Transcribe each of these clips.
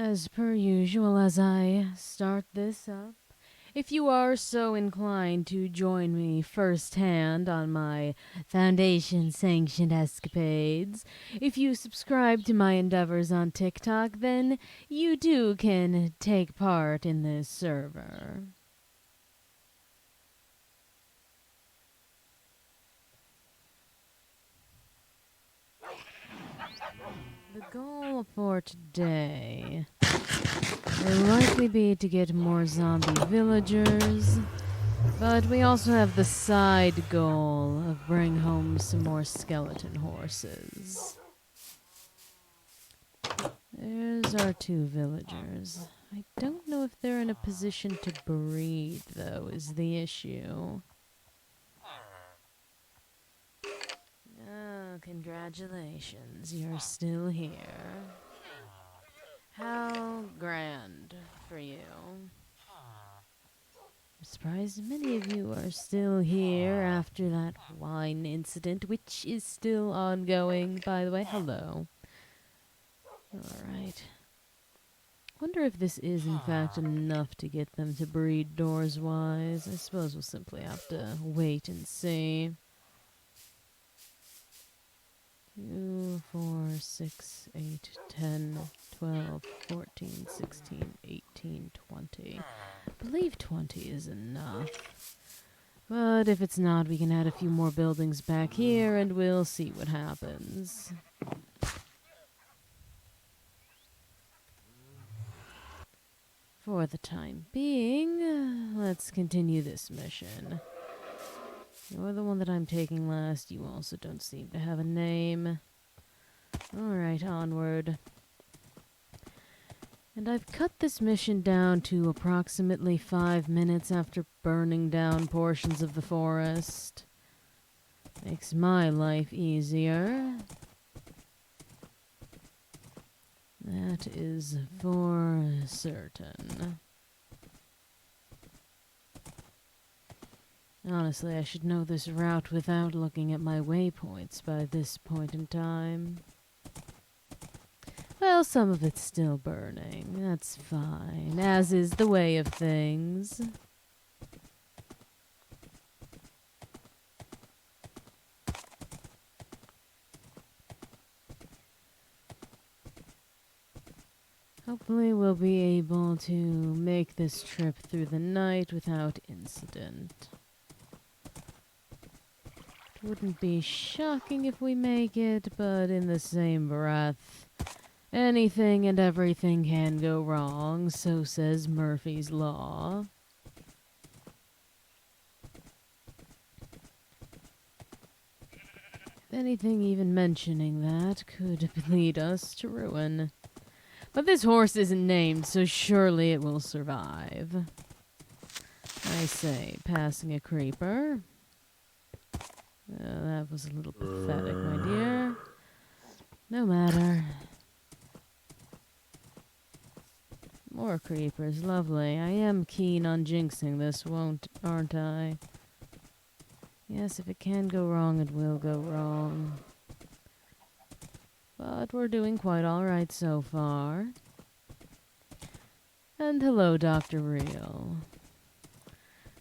As per usual, as I start this up, if you are so inclined to join me firsthand on my Foundation-sanctioned escapades, if you subscribe to my endeavors on TikTok, then you too can take part in this server. The goal for today will likely be to get more zombie villagers, but we also have the side goal of bring home some more skeleton horses. There's our 2 villagers. I don't know if they're in a position to breed, though, is the issue. Oh, congratulations, you're still here. How grand for you. I'm surprised many of you are still here after that wine incident, which is still ongoing, by the way. Hello. Alright. Wonder if this is, in fact, enough to get them to breed doors-wise. I suppose we'll simply have to wait and see. 2, 4, 6, 8, 10, 12, 14, 16, 18, 20. I believe 20 is enough. But if it's not, we can add a few more buildings back here and we'll see what happens. For the time being, let's continue this mission. You're the one that I'm taking last. You also don't seem to have a name. Alright, onward. And I've cut this mission down to approximately 5 minutes after burning down portions of the forest. Makes my life easier. That is for certain. Honestly, I should know this route without looking at my waypoints by this point in time. Well, some of it's still burning. That's fine, as is the way of things. Hopefully we'll be able to make this trip through the night without incident. It wouldn't be shocking if we make it, but in the same breath, anything and everything can go wrong, so says Murphy's Law. If anything, even mentioning that could lead us to ruin. But this horse isn't named, so surely it will survive. I say, passing a creeper. That was a little pathetic, my dear. No matter. More creepers, lovely. I am keen on jinxing this, aren't I? Yes, if it can go wrong, it will go wrong. But we're doing quite alright so far. And hello, Dr. Real.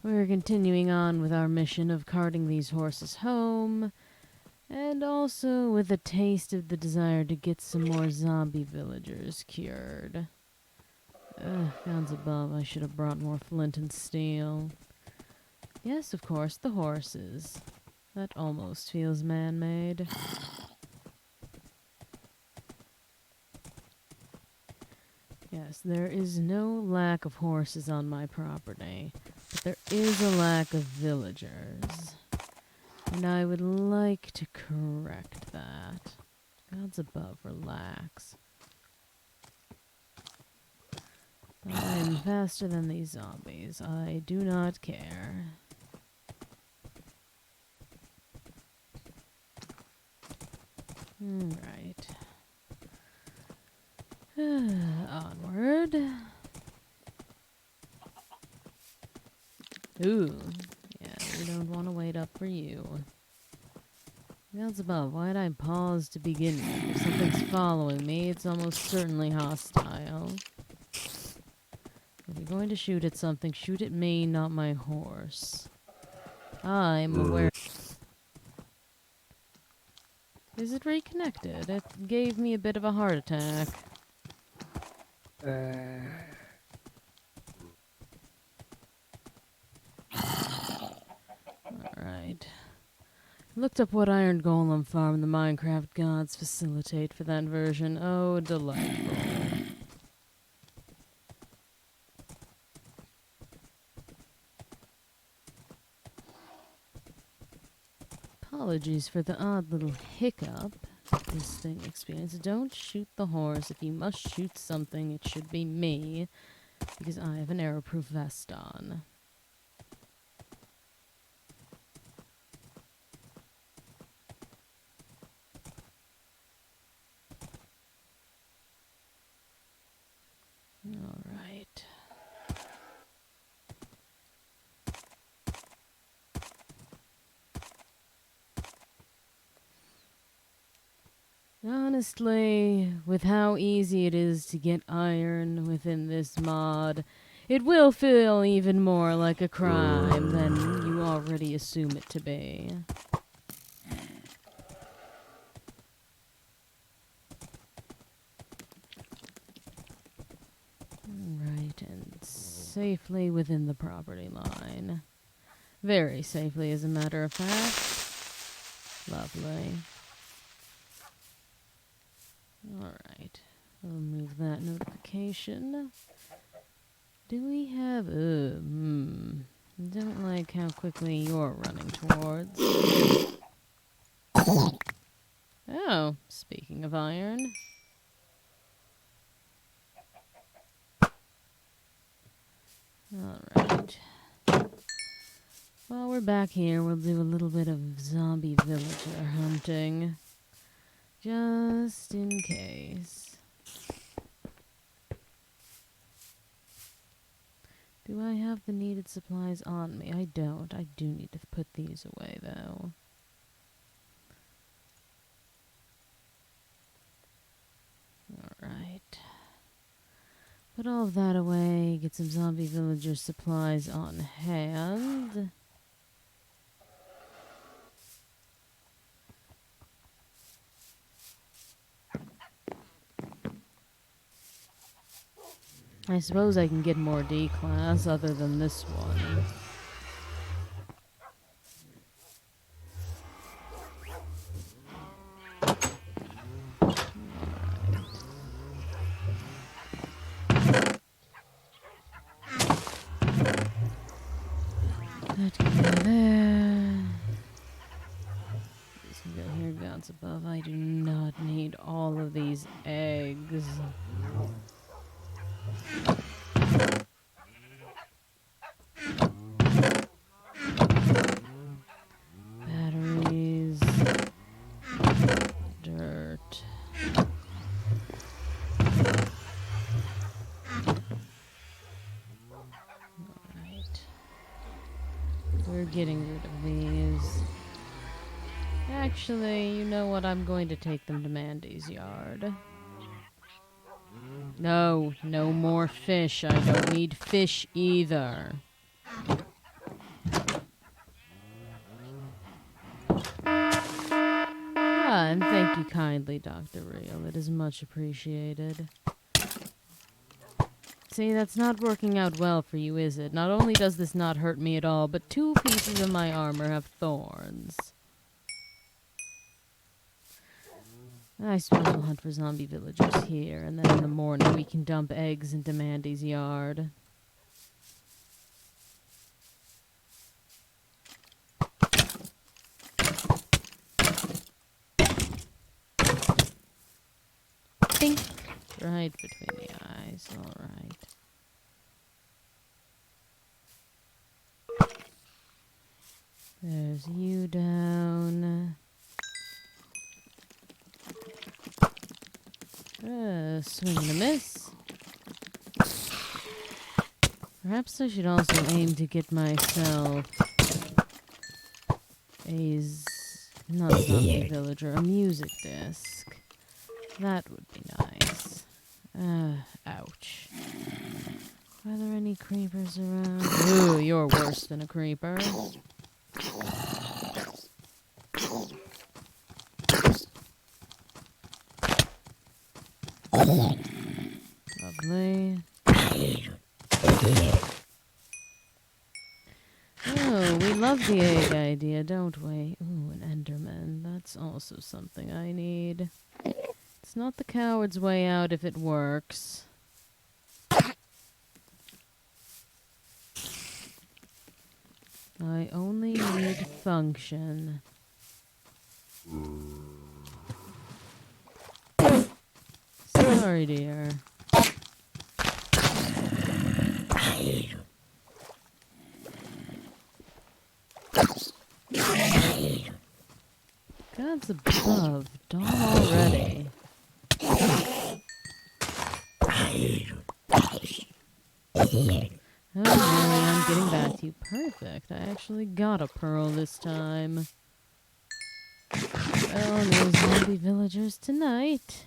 We're continuing on with our mission of carting these horses home, and also with a taste of the desire to get some more zombie villagers cured. Gods above, I should have brought more flint and steel. Yes, of course, the horses. That almost feels man-made. Yes, there is no lack of horses on my property, but there is a lack of villagers. And I would like to correct that. Gods above, relax. I am faster than these zombies. I do not care. Alright. Onward. Ooh. Yeah, we don't want to wait up for you. Gods above, why'd I pause to begin with? If something's following me, it's almost certainly hostile. If you're going to shoot at something, shoot at me, not my horse. I'm aware. Is it reconnected? It gave me a bit of a heart attack. Alright. Looked up what iron golem farm the Minecraft gods facilitate for that version. Oh, delightful. Apologies for the odd little hiccup this thing experienced. Don't shoot the horse. If you must shoot something, it should be me, because I have an arrow-proof vest on. All right. Honestly, with how easy it is to get iron within this mod, it will feel even more like a crime than you already assume it to be. Right, and safely within the property line. Very safely, as a matter of fact. Lovely. Alright, we'll remove that notification. Do we have... don't like how quickly you're running towards. Oh, speaking of iron. Alright. While we're back here, we'll do a little bit of zombie villager hunting. Just in case. Do I have the needed supplies on me? I don't. I do need to put these away, though. Alright. Put all of that away. Get some zombie villager supplies on hand. I suppose I can get more D-class other than this one. That can go there. This can go here, gods above. I do not need all of these eggs. Batteries. Dirt. Alright. We're getting rid of these. Actually, you know what? I'm going to take them to Mandy's yard. No, no more fish. I don't need fish either. Ah, and thank you kindly, Dr. Real. It is much appreciated. See, that's not working out well for you, is it? Not only does this not hurt me at all, but 2 pieces of my armor have thorns. I suppose we'll hunt for zombie villagers here, and then in the morning we can dump eggs into Mandy's yard. Think. Right between the eyes, alright. There's you down. Swing and a miss. Perhaps I should also aim to get myself not a zombie villager, a music disc. That would be nice. Ouch. Are there any creepers around? Ooh, you're worse than a creeper. Lovely. Oh, we love the egg idea, don't we? Ooh, an Enderman. That's also something I need. It's not the coward's way out if it works. I only need function. Sorry, dear. God's above. Dawn already. Oh, Mary, I'm getting back to you. Perfect. I actually got a pearl this time. Well, no zombie villagers tonight.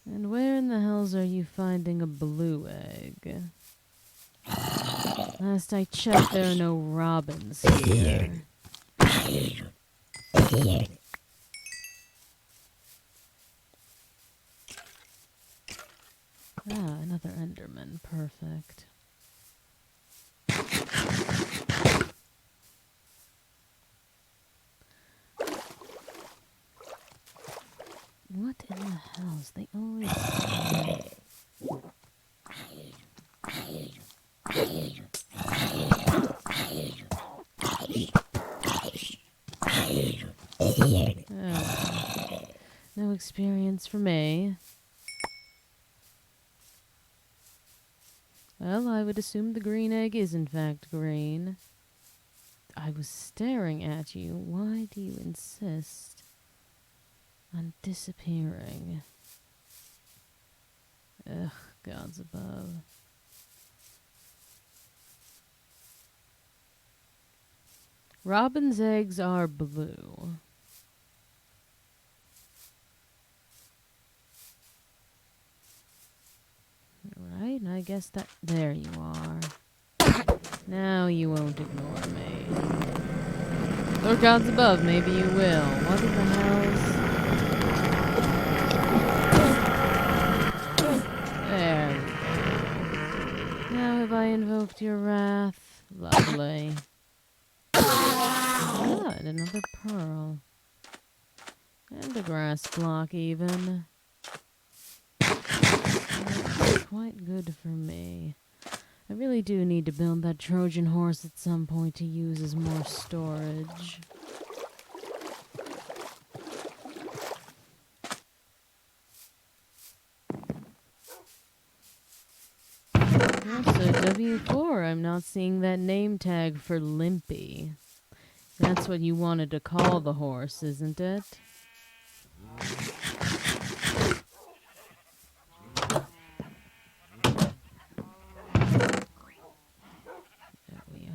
And where in the hells are you finding a blue egg? Last I checked, there are no robins here. Ah, another Enderman. Perfect. What in the hells? They always... Oh. No experience for me. Well, I would assume the green egg is in fact green. I was staring at you. Why do you insist on disappearing? Ugh, gods above. Robin's eggs are blue. Right, and I guess that... There you are. Now you won't ignore me. Or gods above, maybe you will. What in the hells? There we go. Now have I invoked your wrath? Lovely. Ah, and another pearl. And a grass block even. That's quite good for me. I really do need to build that Trojan horse at some point to use as more storage. Also, W4, I'm not seeing that name tag for Limpy. That's what you wanted to call the horse, isn't it? There we are.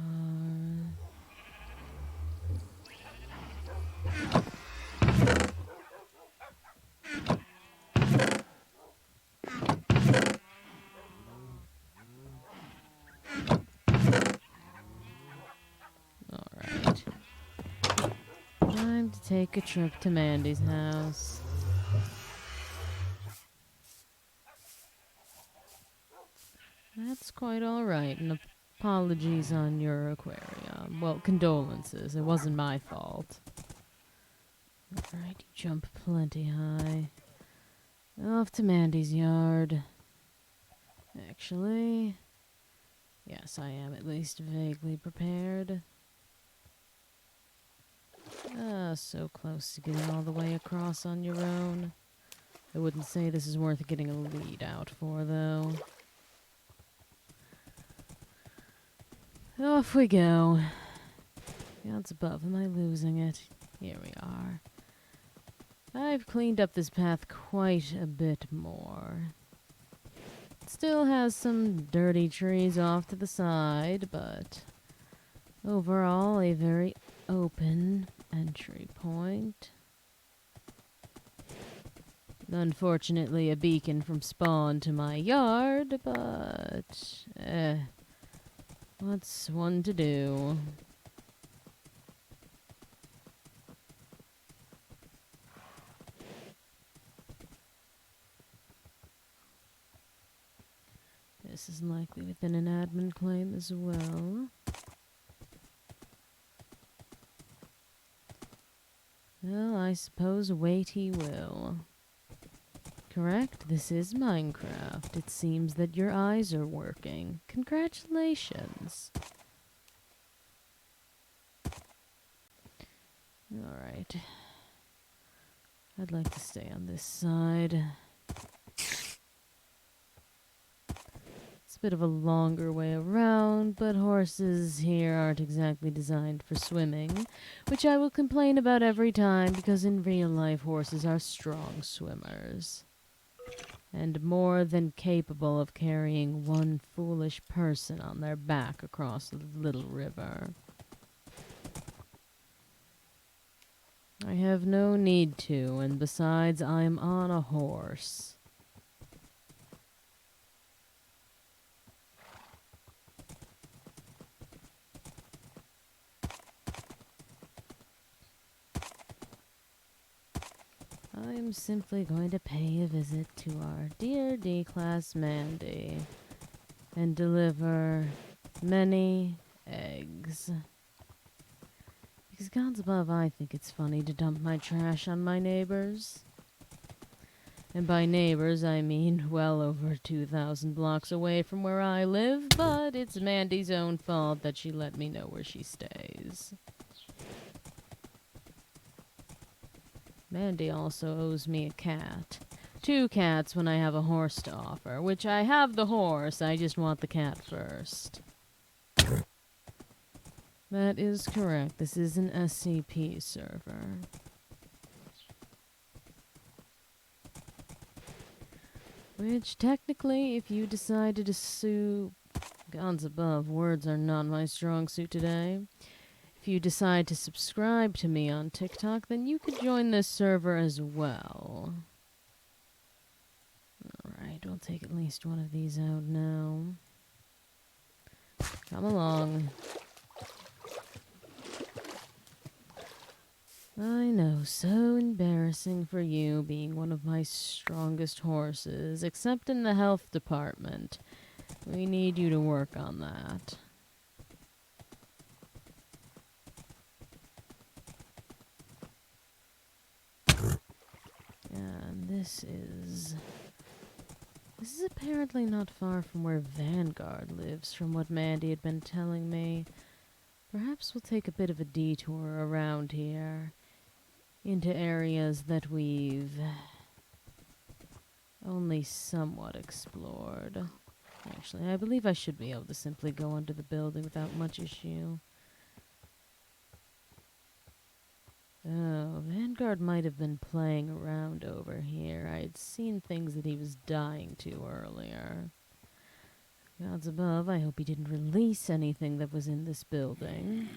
Alright. Time to take a trip to Mandy's house. That's quite alright, and apologies on your aquarium. Well, condolences. It wasn't my fault. Alright, you jump plenty high. Off to Mandy's yard. Actually, yes, I am at least vaguely prepared. Ah, so close to getting all the way across on your own. I wouldn't say this is worth getting a lead out for, though. Off we go. Gods above, am I losing it? Here we are. I've cleaned up this path quite a bit more. It still has some dirty trees off to the side, but overall a very open entry point. Unfortunately, a beacon from spawn to my yard, but what's one to do? This is likely within an admin claim as well. Well, I suppose wait he will. Correct, this is Minecraft. It seems that your eyes are working. Congratulations. Alright. I'd like to stay on this side. It's a bit of a longer way around, but horses here aren't exactly designed for swimming, which I will complain about every time because in real life horses are strong swimmers. And more than capable of carrying one foolish person on their back across the little river. I have no need to, and besides, I'm on a horse. I'm simply going to pay a visit to our dear D-Class Mandy and deliver many eggs. Because gods above, I think it's funny to dump my trash on my neighbors. And by neighbors, I mean well over 2,000 blocks away from where I live, but it's Mandy's own fault that she let me know where she stays. Mandy also owes me a cat. 2 cats when I have a horse to offer, which I have the horse, I just want the cat first. That is correct. This is an SCP server. Which, technically, if you decided to sue... Gods above, words are not my strong suit today. If you decide to subscribe to me on TikTok, then you could join this server as well. Alright, we'll take at least one of these out now. Come along. I know, so embarrassing for you being one of my strongest horses, except in the health department. We need you to work on that. And this is apparently not far from where Vanguard lives, from what Mandy had been telling me. Perhaps we'll take a bit of a detour around here, into areas that we've only somewhat explored. Actually, I believe I should be able to simply go under the building without much issue. Oh, Vanguard might have been playing around over here. I had seen things that he was dying to earlier. Gods above, I hope he didn't release anything that was in this building.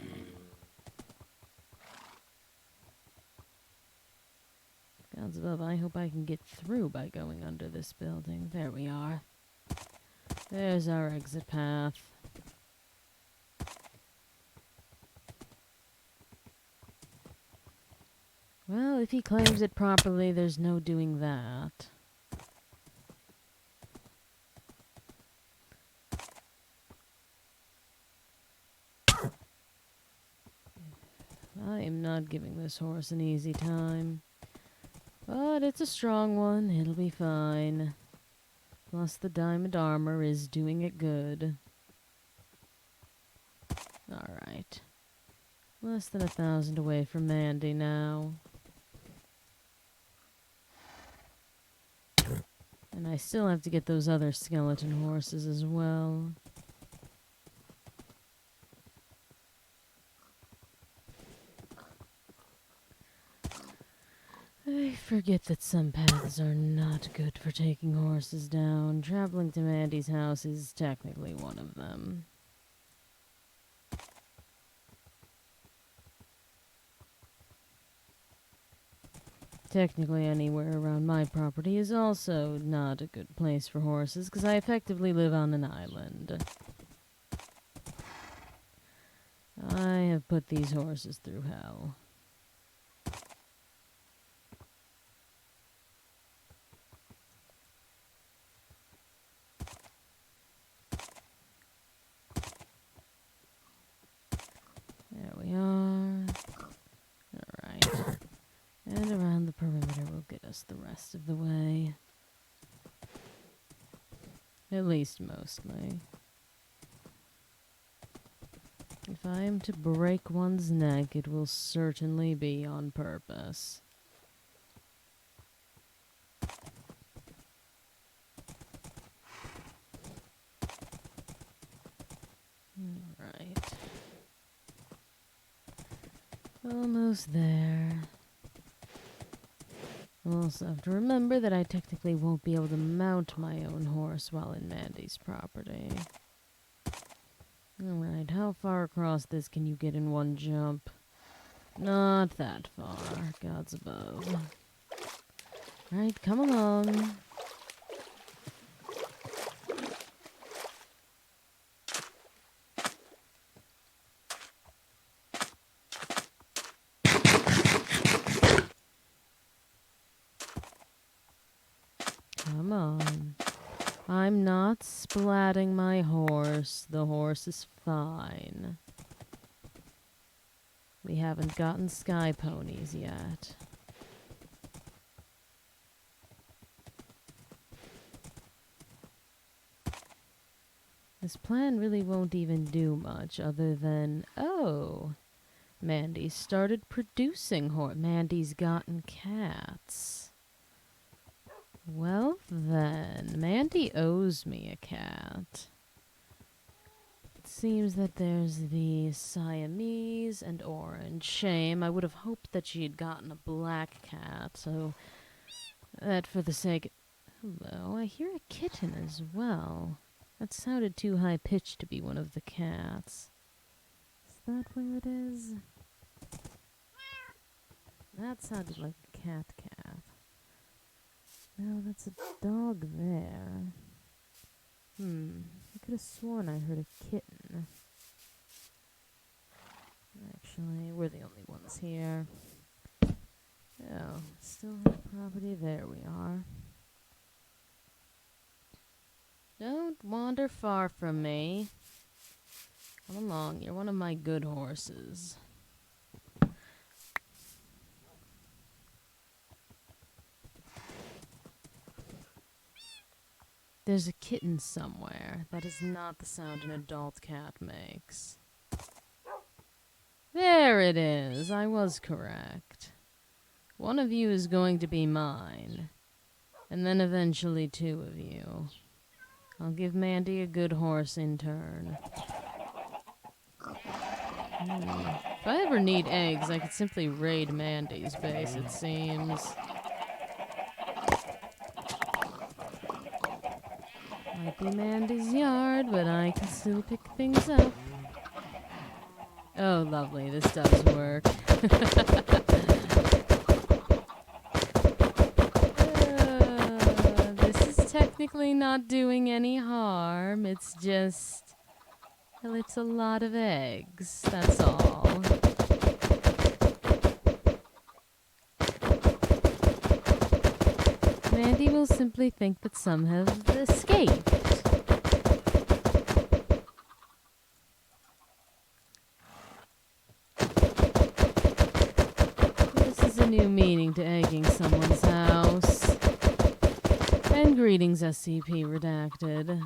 Gods above, I hope I can get through by going under this building. There we are. There's our exit path. Well, if he claims it properly, there's no doing that. I am not giving this horse an easy time. But it's a strong one. It'll be fine. Plus the diamond armor is doing it good. Alright. Less than 1,000 away from Mandy now. And I still have to get those other skeleton horses as well. I forget that some paths are not good for taking horses down. Traveling to Mandy's house is technically one of them. Technically, anywhere around my property is also not a good place for horses, because I effectively live on an island. I have put these horses through hell. There we are. Alright. And around the perimeter will get us the rest of the way. At least mostly. If I am to break one's neck, it will certainly be on purpose. Alright. Almost there. We'll also have to remember that I technically won't be able to mount my own horse while in Mandy's property. Alright, how far across this can you get in one jump? Not that far. God's above. Alright, come along. Come on. I'm not splatting my horse. The horse is fine. We haven't gotten sky ponies yet. This plan really won't even do much other than, oh, Mandy started producing Mandy's gotten cats. Well then, Mandy owes me a cat. It seems that there's the Siamese and orange. Shame, I would have hoped that she had gotten a black cat, so that for the sake... Hello, I hear a kitten as well. That sounded too high-pitched to be one of the cats. Is that where it is? That sounded like a cat. No, that's a dog there. I could have sworn I heard a kitten. Actually, we're the only ones here. Oh, still have property. There we are. Don't wander far from me. Come along, you're one of my good horses. There's a kitten somewhere. That is not the sound an adult cat makes. There it is. I was correct. One of you is going to be mine. And then eventually two of you. I'll give Mandy a good horse in turn. If I ever need eggs, I could simply raid Mandy's base, it seems. Might be Mandy's yard, but I can still pick things up. Oh, lovely. This does work. This is technically not doing any harm. It's just... well, it's a lot of eggs. That's all. Mandy will simply think that some have escaped. This is a new meaning to egging someone's house. And greetings, SCP Redacted.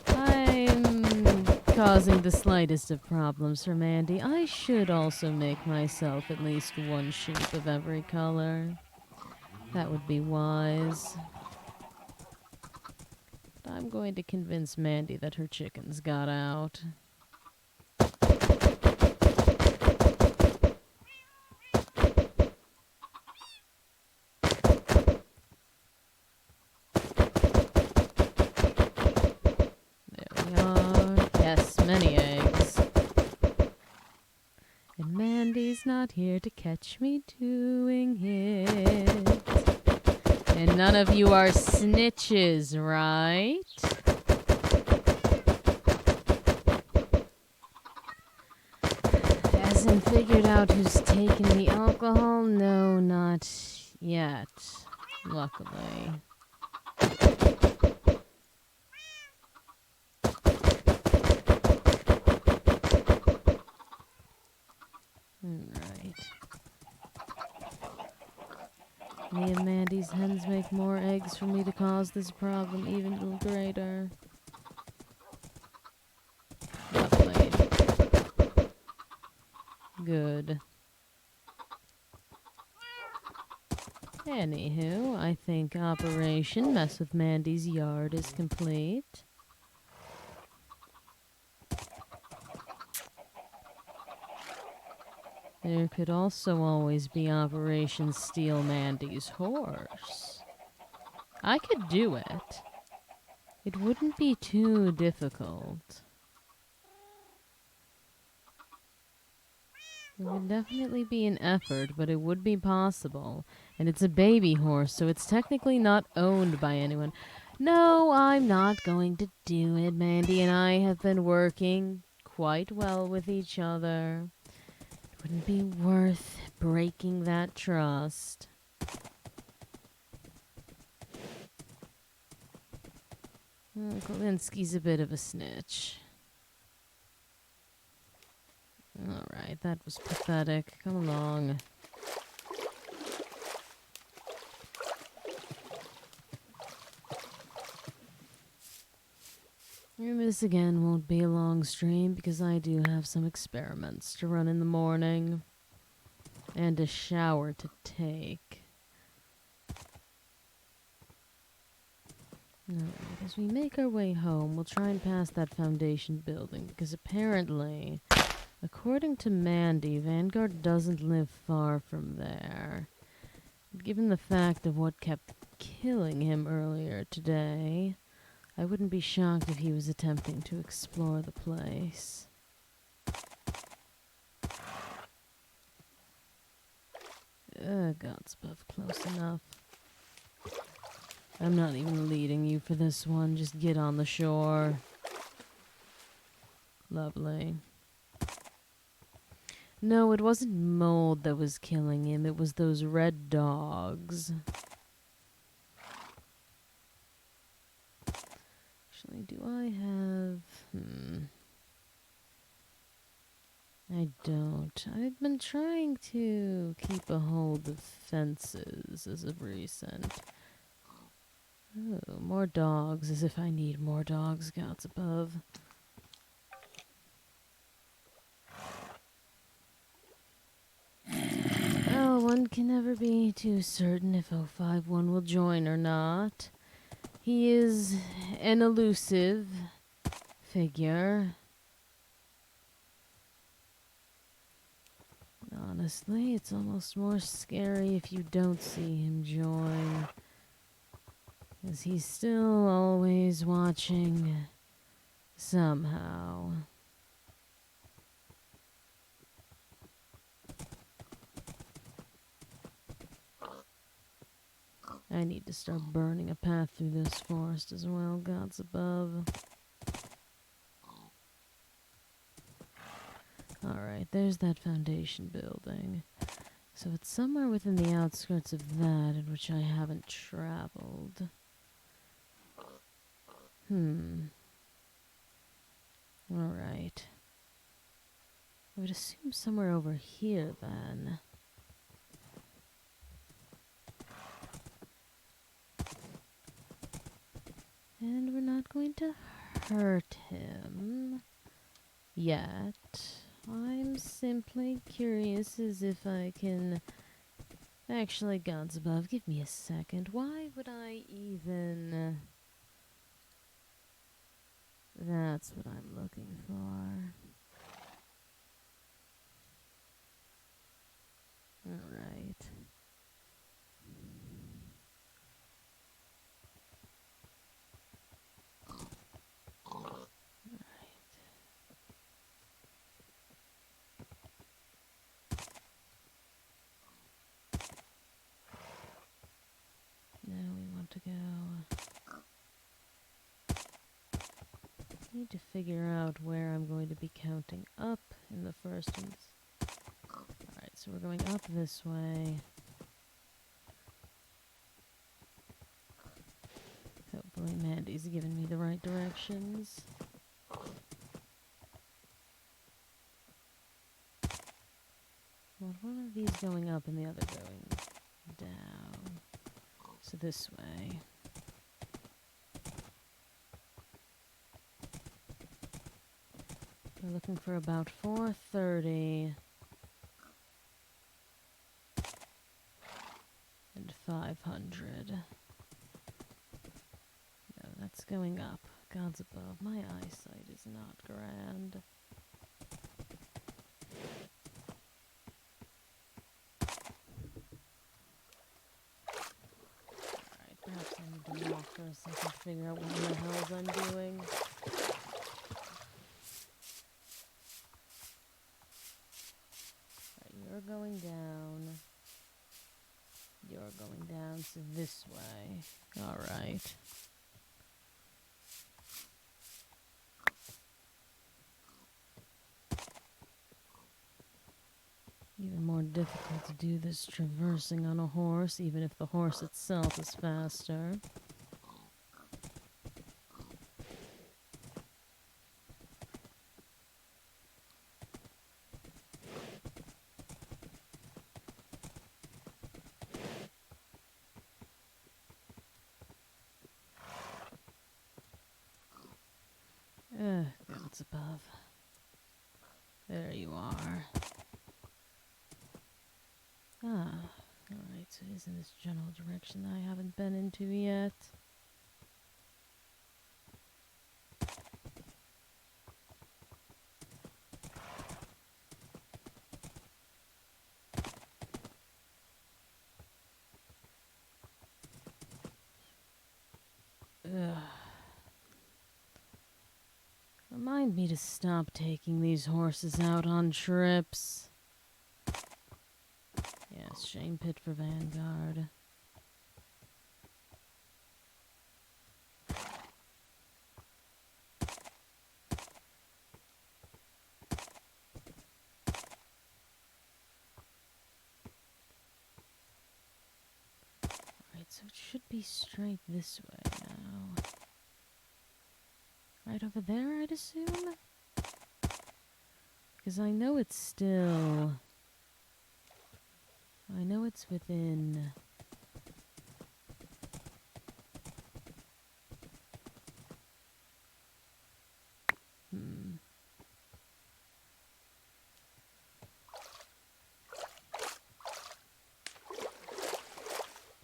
I'm causing the slightest of problems for Mandy. I should also make myself at least one sheep of every color. That would be wise. But I'm going to convince Mandy that her chickens got out. There we are. Yes, many eggs. In Mandy's Mandy's not here to catch me doing it. And none of you are snitches, right? Hasn't figured out who's taking the alcohol? No, not yet. Luckily. Alright. Me and Mandy's hens make more eggs for me to cause this problem even greater. Lovely. Good. Anywho, I think Operation Mess with Mandy's Yard is complete. There could also always be Operation Steal Mandy's Horse. I could do it. It wouldn't be too difficult. It would definitely be an effort, but it would be possible. And it's a baby horse, so it's technically not owned by anyone. No, I'm not going to do it. Mandy and I have been working quite well with each other. It wouldn't be worth breaking that trust. Kolinsky's a bit of a snitch. Alright, that was pathetic. Come along. And this again won't be a long stream because I do have some experiments to run in the morning. And a shower to take. Alright, as we make our way home, we'll try and pass that foundation building because apparently, according to Mandy, Vanguard doesn't live far from there. Given the fact of what kept killing him earlier today, I wouldn't be shocked if he was attempting to explore the place. God's above, close enough. I'm not even leading you for this one, just get on the shore. Lovely. No, it wasn't mold that was killing him, it was those red dogs. Actually, do I have... I don't. I've been trying to keep a hold of fences as of recent. Oh, more dogs, as if I need more dogs, gods above. Oh, one can never be too certain if 051 will join or not. He is an elusive figure. Honestly, it's almost more scary if you don't see him join. Because he's still always watching somehow. I need to start burning a path through this forest as well, gods above. Alright, there's that foundation building. So it's somewhere within the outskirts of that in which I haven't traveled. Alright. I would assume somewhere over here then. And we're not going to hurt him yet. I'm simply curious as if I can... Actually, gods above, give me a second. Why would I even... That's what I'm looking for. Alright. go. Need to figure out where I'm going to be counting up in the first instance. Alright, so we're going up this way. Hopefully Mandy's giving me the right directions. Well, one of these going up and the other going down. So this way. We're looking for about 430 and 500. No, that's going up. God's above. My eyesight is not grand. Alright, perhaps I need to walk for a second to figure out what the hell I'm doing. You're going down. You're going down, so this way. Alright. Even more difficult to do this traversing on a horse, even if the horse itself is faster. God's above. There you are. Ah, alright, so it is in this general direction that I haven't been into yet. Ugh. Remind me to stop taking these horses out on trips. Yes, shame pit for Vanguard. Alright, so it should be straight this way now. Right over there, I'd assume? Because I know it's still... I know it's within...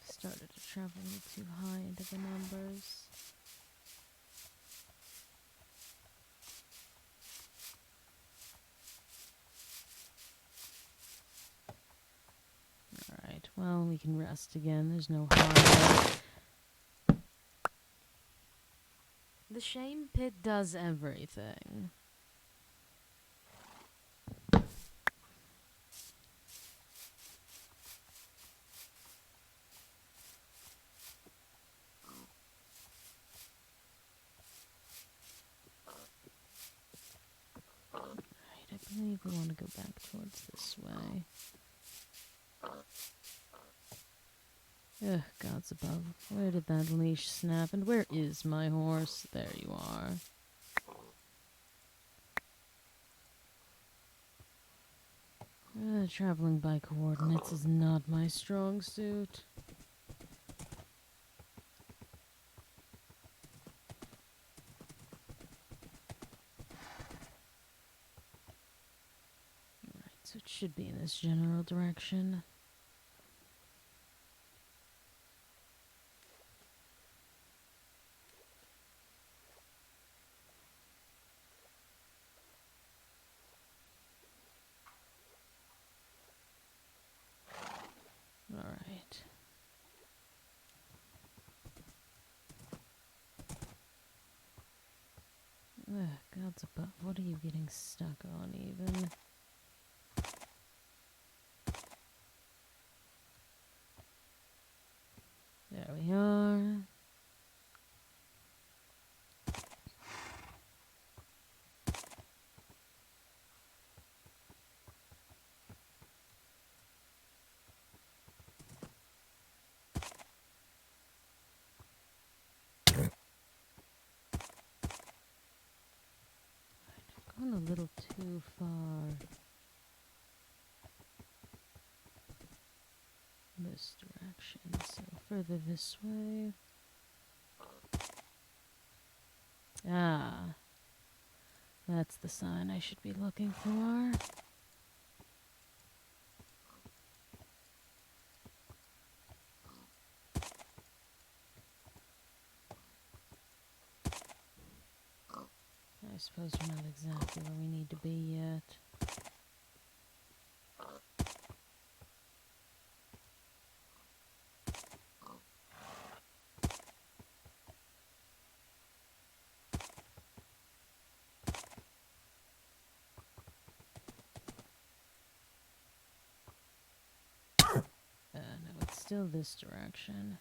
Started to travel a little too high into the numbers. Alright, well, we can rest again. There's no harm. The shame pit does everything. Alright, I believe we want to go back towards this way. Ugh, God's above. Where did that leash snap? And where is my horse? There you are. Traveling by coordinates is not my strong suit. Alright, so it should be in this general direction. Alright. God's above. What are you getting stuck on, even? There we are. Gone a little too far. This direction, so further this way. Ah, that's the sign I should be looking for. I suppose we're not exactly where we need to be yet. No, it's still this direction.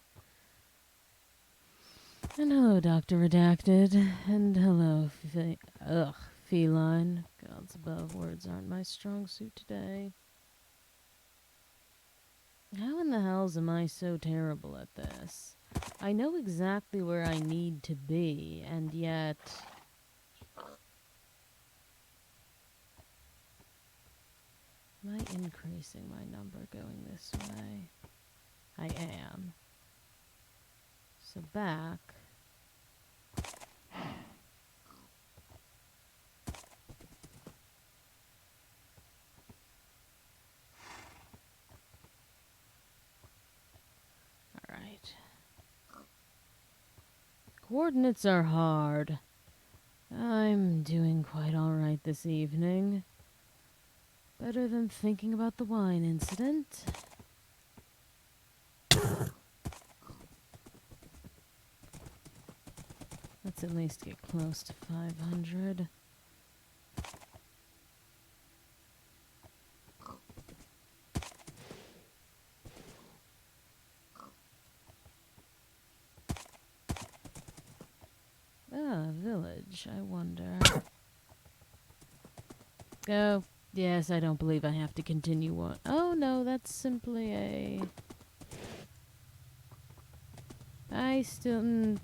And hello, Dr. Redacted. And hello, feline. Gods above, words aren't my strong suit today. How in the hells am I so terrible at this? I know exactly where I need to be, and yet... Am I increasing my number going this way? I am. So back. Alright. Coordinates are hard. I'm doing quite alright this evening. Better than thinking about the wine incident. Let's at least get close to 500. Ah, village, I wonder. Oh, yes, I don't believe I have to continue on. Oh, no, that's simply a... I still...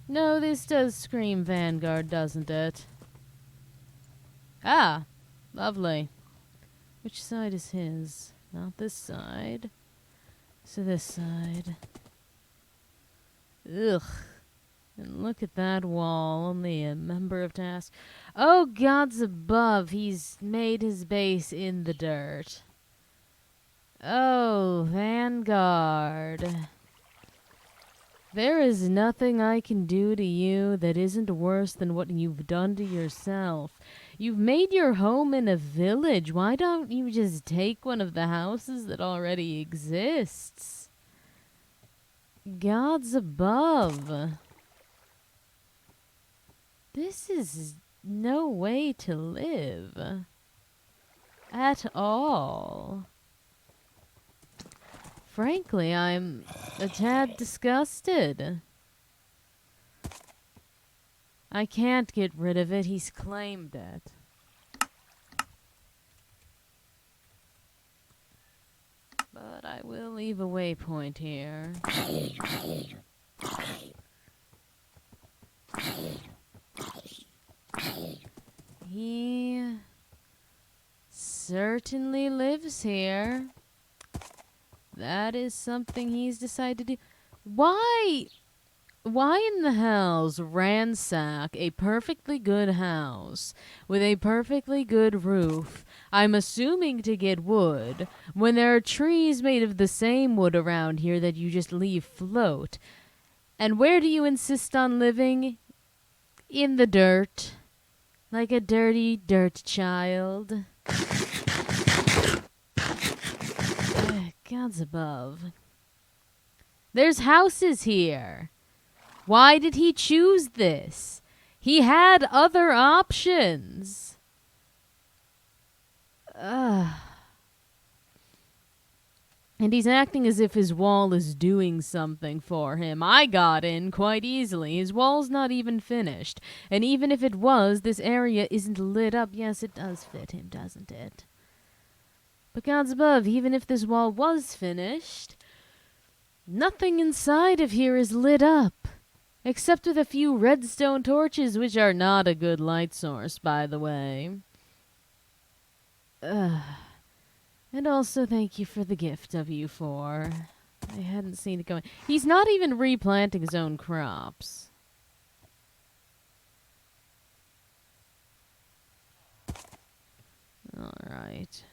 No, this does scream Vanguard, doesn't it? Ah, lovely. Which side is his? Not this side. So this side. Ugh. And look at that wall, only a member of task. Oh, gods above, he's made his base in the dirt. Oh, Vanguard. There is nothing I can do to you that isn't worse than what you've done to yourself. You've made your home in a village. Why don't you just take one of the houses that already exists? Gods above. This is no way to live. At all. Frankly, I'm a tad disgusted. I can't get rid of it. He's claimed it. But I will leave a waypoint here. He certainly lives here. That is something he's decided to do. Why in the hells ransack a perfectly good house with a perfectly good roof, I'm assuming to get wood, when there are trees made of the same wood around here that you just leave float? And where do you insist on living? In the dirt. Like a dirty dirt child. Gods above. There's houses here. Why did he choose this? He had other options. And he's acting as if his wall is doing something for him. I got in quite easily. His wall's not even finished. And even if it was, this area isn't lit up. Yes, it does fit him, doesn't it? But gods above, even if this wall was finished, nothing inside of here is lit up. Except with a few redstone torches, which are not a good light source, by the way. Ugh. And also thank you for the gift of you four. I hadn't seen it going. He's not even replanting his own crops. Alright.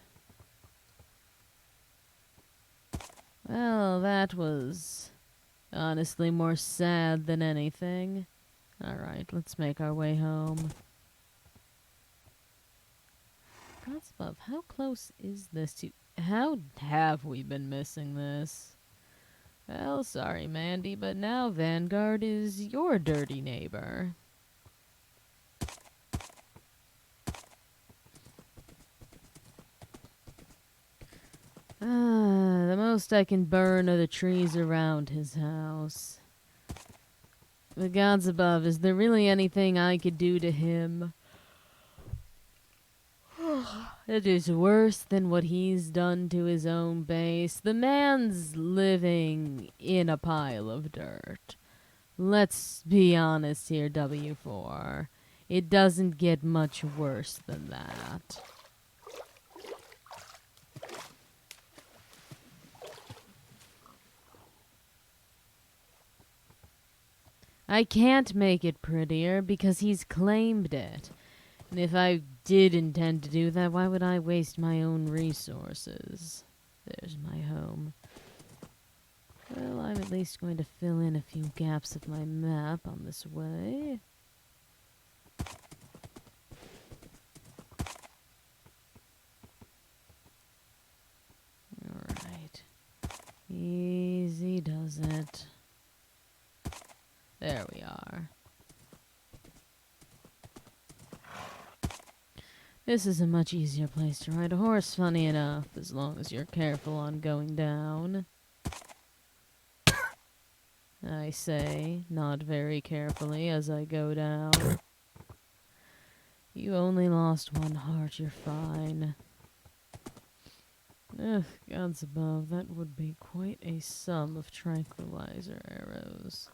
Well, that was honestly more sad than anything. Alright, let's make our way home. Gods above, how close is this to... How have we been missing this? Well, sorry, Mandy, but now Vanguard is your dirty neighbor. The most I can burn are the trees around his house. The gods above, is there really anything I could do to him? It is worse than what he's done to his own base. The man's living in a pile of dirt. Let's be honest here, W4. It doesn't get much worse than that. I can't make it prettier because he's claimed it. And if I did intend to do that, why would I waste my own resources? There's my home. Well, I'm at least going to fill in a few gaps of my map on this way. Alright. Easy does it. There we are. This is a much easier place to ride a horse, funny enough, as long as you're careful on going down. I say, not very carefully as I go down. You only lost one heart, you're fine. Ugh, gods above, that would be quite a sum of tranquilizer arrows.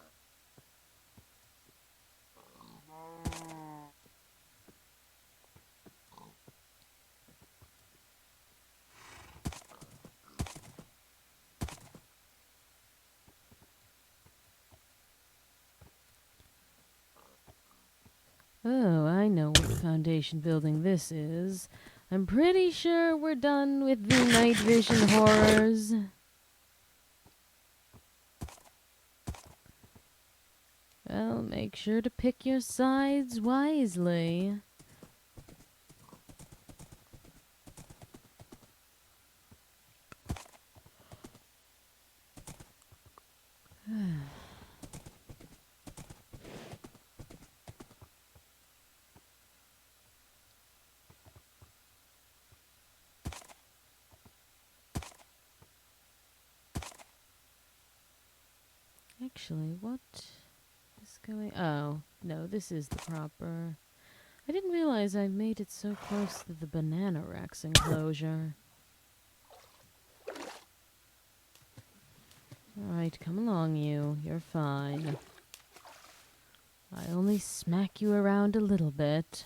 Oh, I know what foundation building this is. I'm pretty sure we're done with the night vision horrors. Well, make sure to pick your sides wisely. Actually, what is going... Oh, no, this is the proper... I didn't realize I made it so close to the banana Rex enclosure. Alright, come along, you. You're fine. I only smack you around a little bit.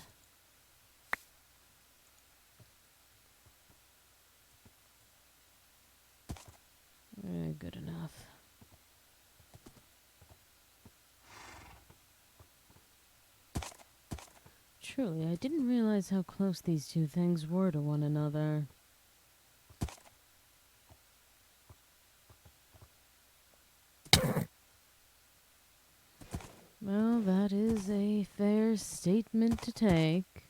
Good enough. Truly, I didn't realize how close these two things were to one another. Well, that is a fair statement to take.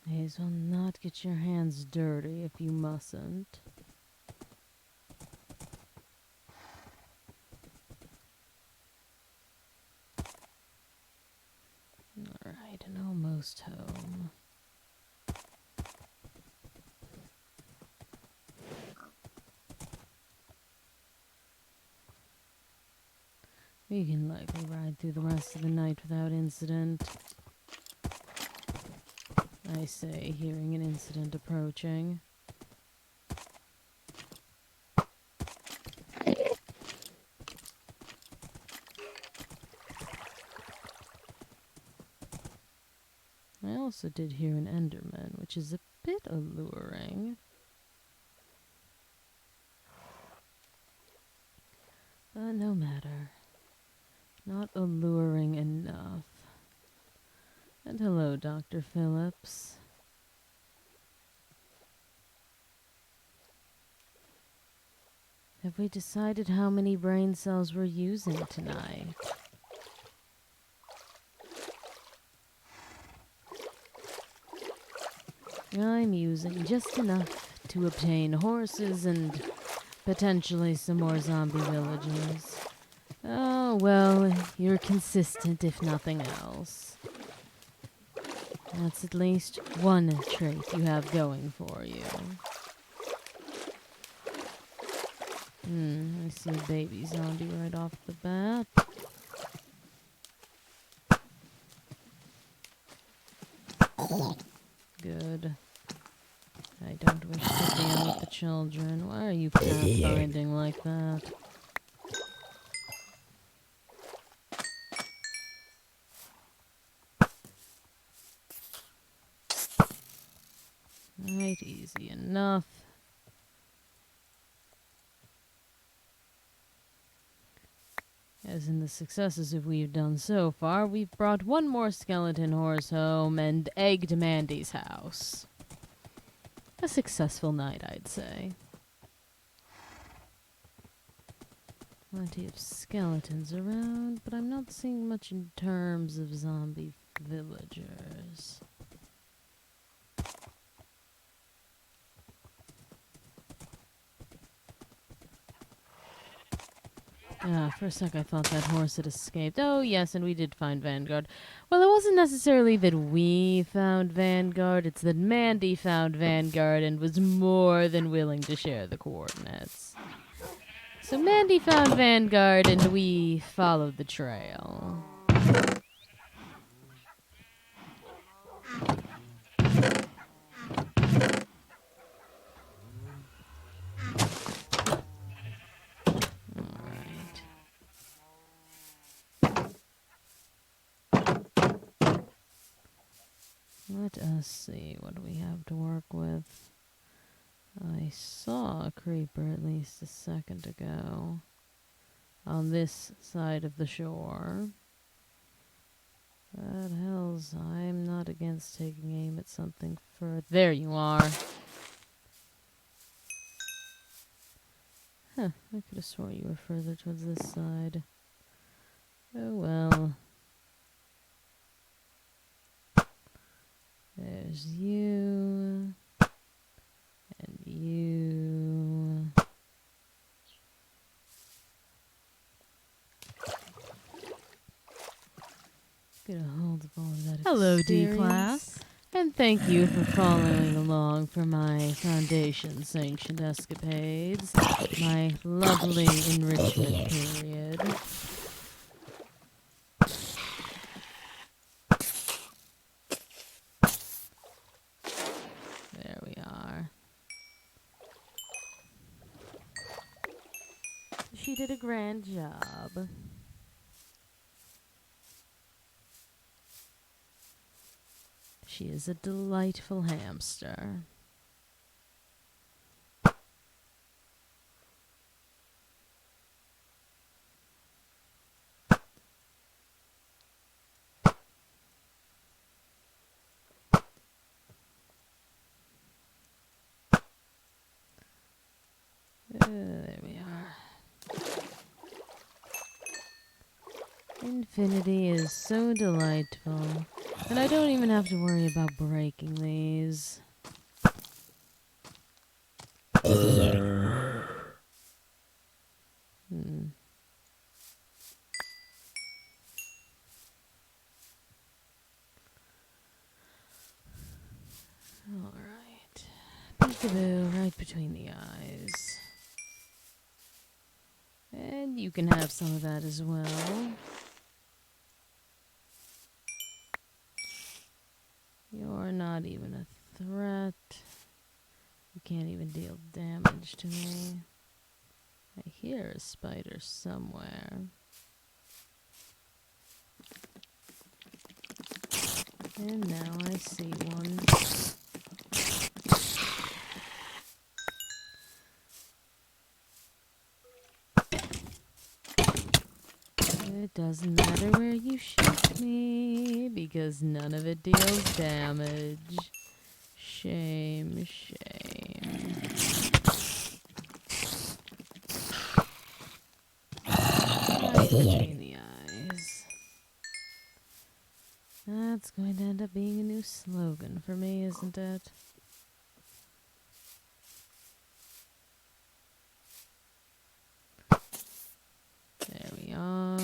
May as well not get your hands dirty if you mustn't. Alright, and almost home. We can likely ride through the rest of the night without incident. I say, hearing an incident approaching. I also did hear an Enderman, which is a bit alluring. But no matter. Not alluring enough. And hello, Dr. Phillips. Have we decided how many brain cells we're using tonight? I'm using just enough to obtain horses and potentially some more zombie villages. Oh, well, you're consistent if nothing else. That's at least one trait you have going for you. I see a baby zombie right off the bat. Good. I don't wish to deal with the children. Why are you pathfinding like that? Right, easy enough. As in the successes that we've done so far, we've brought one more skeleton horse home and egged Mandy's house. A successful night, I'd say. Plenty of skeletons around, but I'm not seeing much in terms of zombie villagers. For a sec I thought that horse had escaped. Oh, yes, and we did find Vanguard. Well, it wasn't necessarily that we found Vanguard, it's that Mandy found Vanguard and was more than willing to share the coordinates. So Mandy found Vanguard and we followed the trail. Let us see what we have to work with. I saw a creeper at least a second ago on this side of the shore. But hells, I'm not against taking aim at something further. There you are. Huh, I could have swore you were further towards this side. Oh well. There's you. And you. Get a hold of all of that. Hello, D-Class. And thank you for following along for my Foundation's ancient escapades. My lovely enrichment period. There we are. She did a grand job. She is a delightful hamster. There we are. Infinity is so delightful. And I don't even have to worry about breaking these. Alright. Peekaboo right between the eyes. And you can have some of that as well. You're not not even a threat. You can't even deal damage to me. I hear a spider somewhere. And now I see one. It doesn't matter where you shoot me, because none of it deals damage. Shame, shame. Right between the eyes. That's going to end up being a new slogan for me, isn't it? There we are.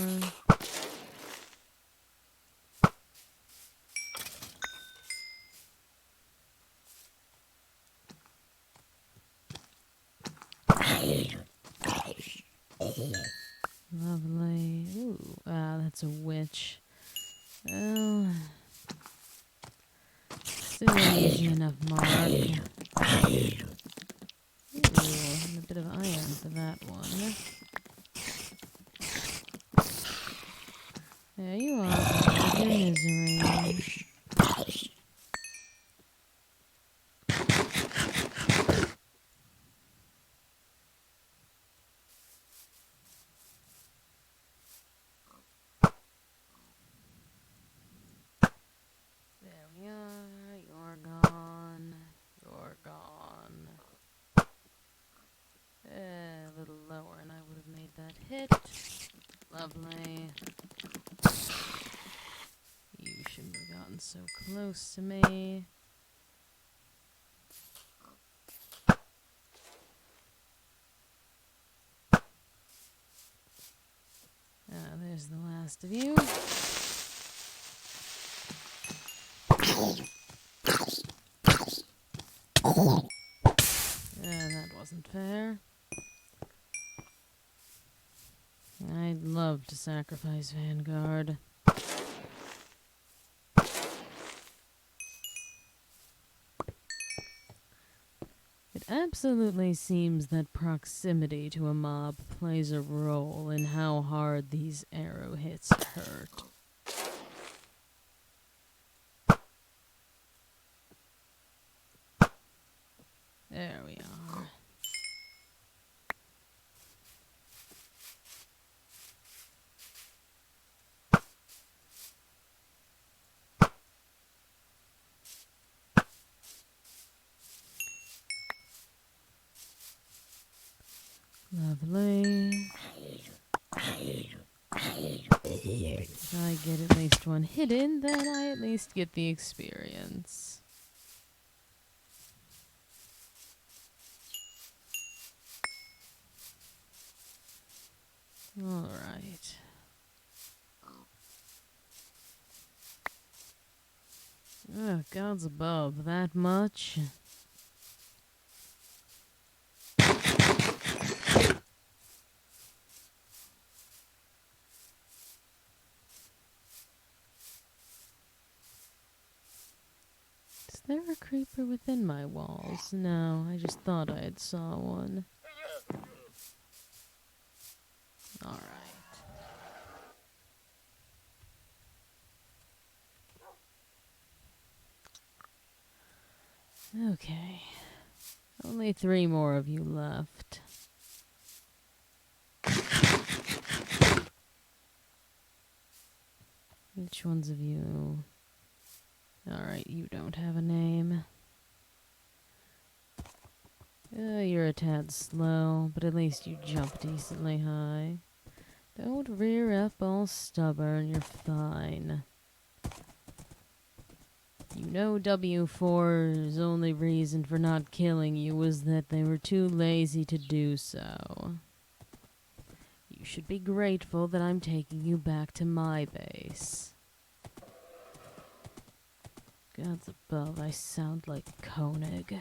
Lovely. Ooh, that's a witch. Well, still an easy enough mark. Ooh, and a bit of iron for that one. There you are, with your misery. There we are. You're gone. You're gone. A little lower and I would have made that hit. Lovely. You shouldn't have gotten so close to me. There's the last of you. That wasn't fair. I'd love to sacrifice Vanguard. It absolutely seems that proximity to a mob plays a role in how hard these arrow hits hurt. There we are. Lovely. If I get at least one hidden, then I at least get the experience. Alright. Oh, gods above, that much? Is there a creeper within my walls? No, I just thought I had saw one. Alright. Okay. Only 3 more of you left. Which ones of you? Alright, you don't have a name. You're a tad slow, but at least you jump decently high. Don't rear up all stubborn, you're fine. You know W4's only reason for not killing you was that they were too lazy to do so. You should be grateful that I'm taking you back to my base. Gods above, I sound like Koenig.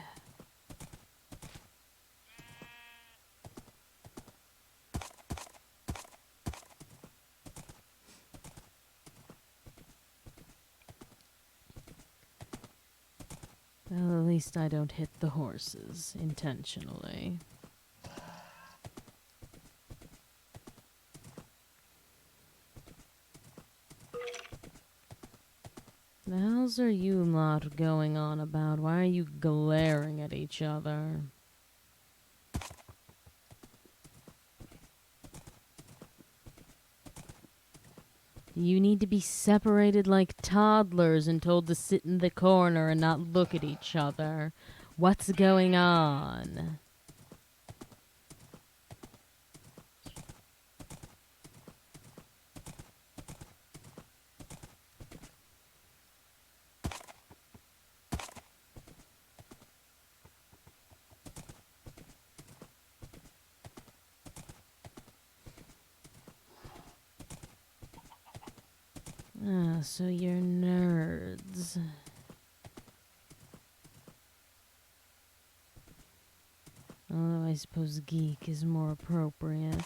Well, at least I don't hit the horses intentionally. The hells are you lot going on about? Why are you glaring at each other? You need to be separated like toddlers and told to sit in the corner and not look at each other. What's going on? Ah, so you're nerds. Although I suppose geek is more appropriate.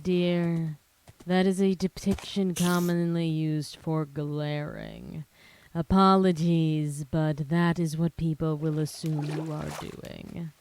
Dear, that is a depiction commonly used for glaring. Apologies, but that is what people will assume you are doing.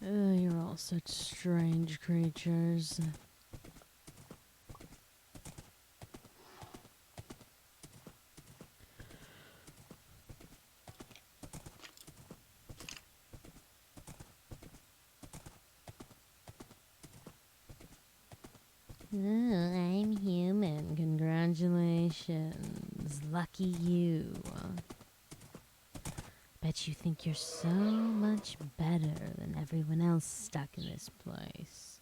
You're all such strange creatures. Oh, I'm human. Congratulations. Lucky you. Bet you think you're so much better than everyone else stuck in this place.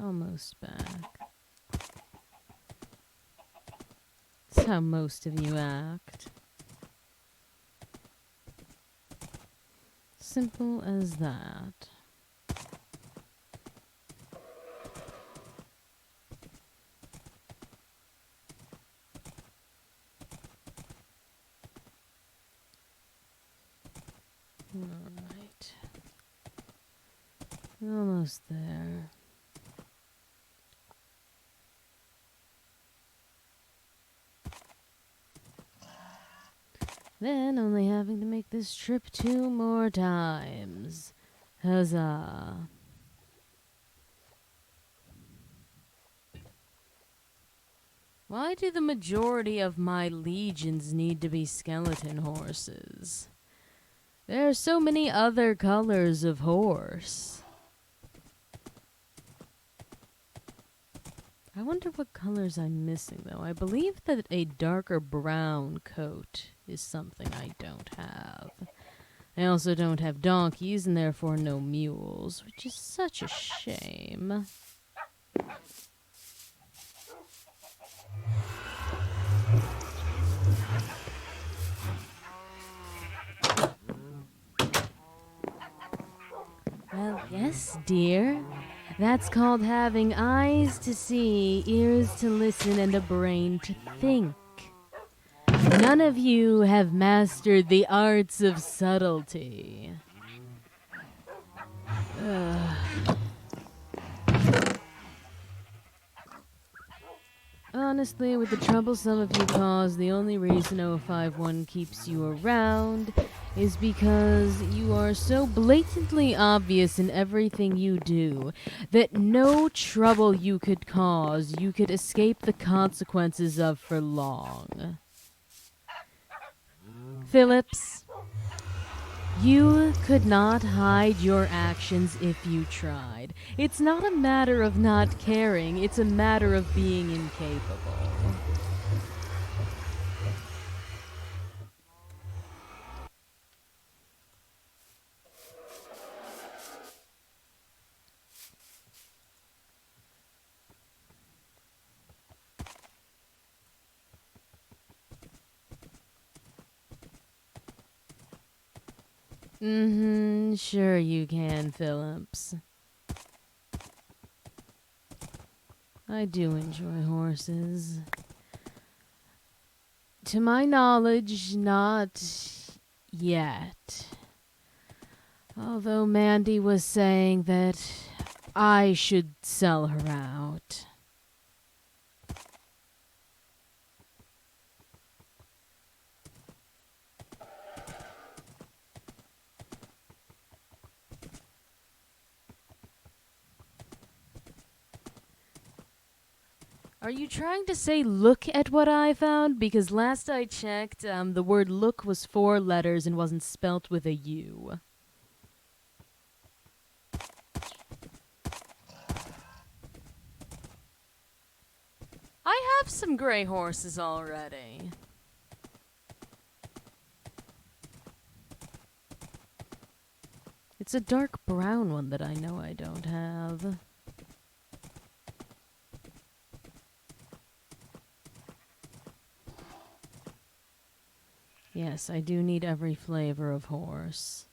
Almost back. That's how most of you act. Simple as that. Alright. Almost there. Then only having to make this trip 2 more times. Huzzah. Why do the majority of my legions need to be skeleton horses? There are so many other colors of horse. I wonder what colors I'm missing, though. I believe that a darker brown coat is something I don't have. I also don't have donkeys and therefore no mules, which is such a shame. Well, yes, dear. That's called having eyes to see, ears to listen, and a brain to think. None of you have mastered the arts of subtlety. Honestly, with the trouble some of you cause, the only reason 051 keeps you around is because you are so blatantly obvious in everything you do that no trouble you could cause you could escape the consequences of for long. Phillips, You could not hide your actions if you tried. It's not a matter of not caring, it's a matter of being incapable. Sure you can, Phillips. I do enjoy horses. To my knowledge, not yet. Although Mandy was saying that I should sell her out. Are you trying to say look at what I found? Because last I checked, the word look was 4 letters and wasn't spelt with a U. I have some gray horses already. It's a dark brown one that I know I don't have. Yes, I do need every flavor of horse.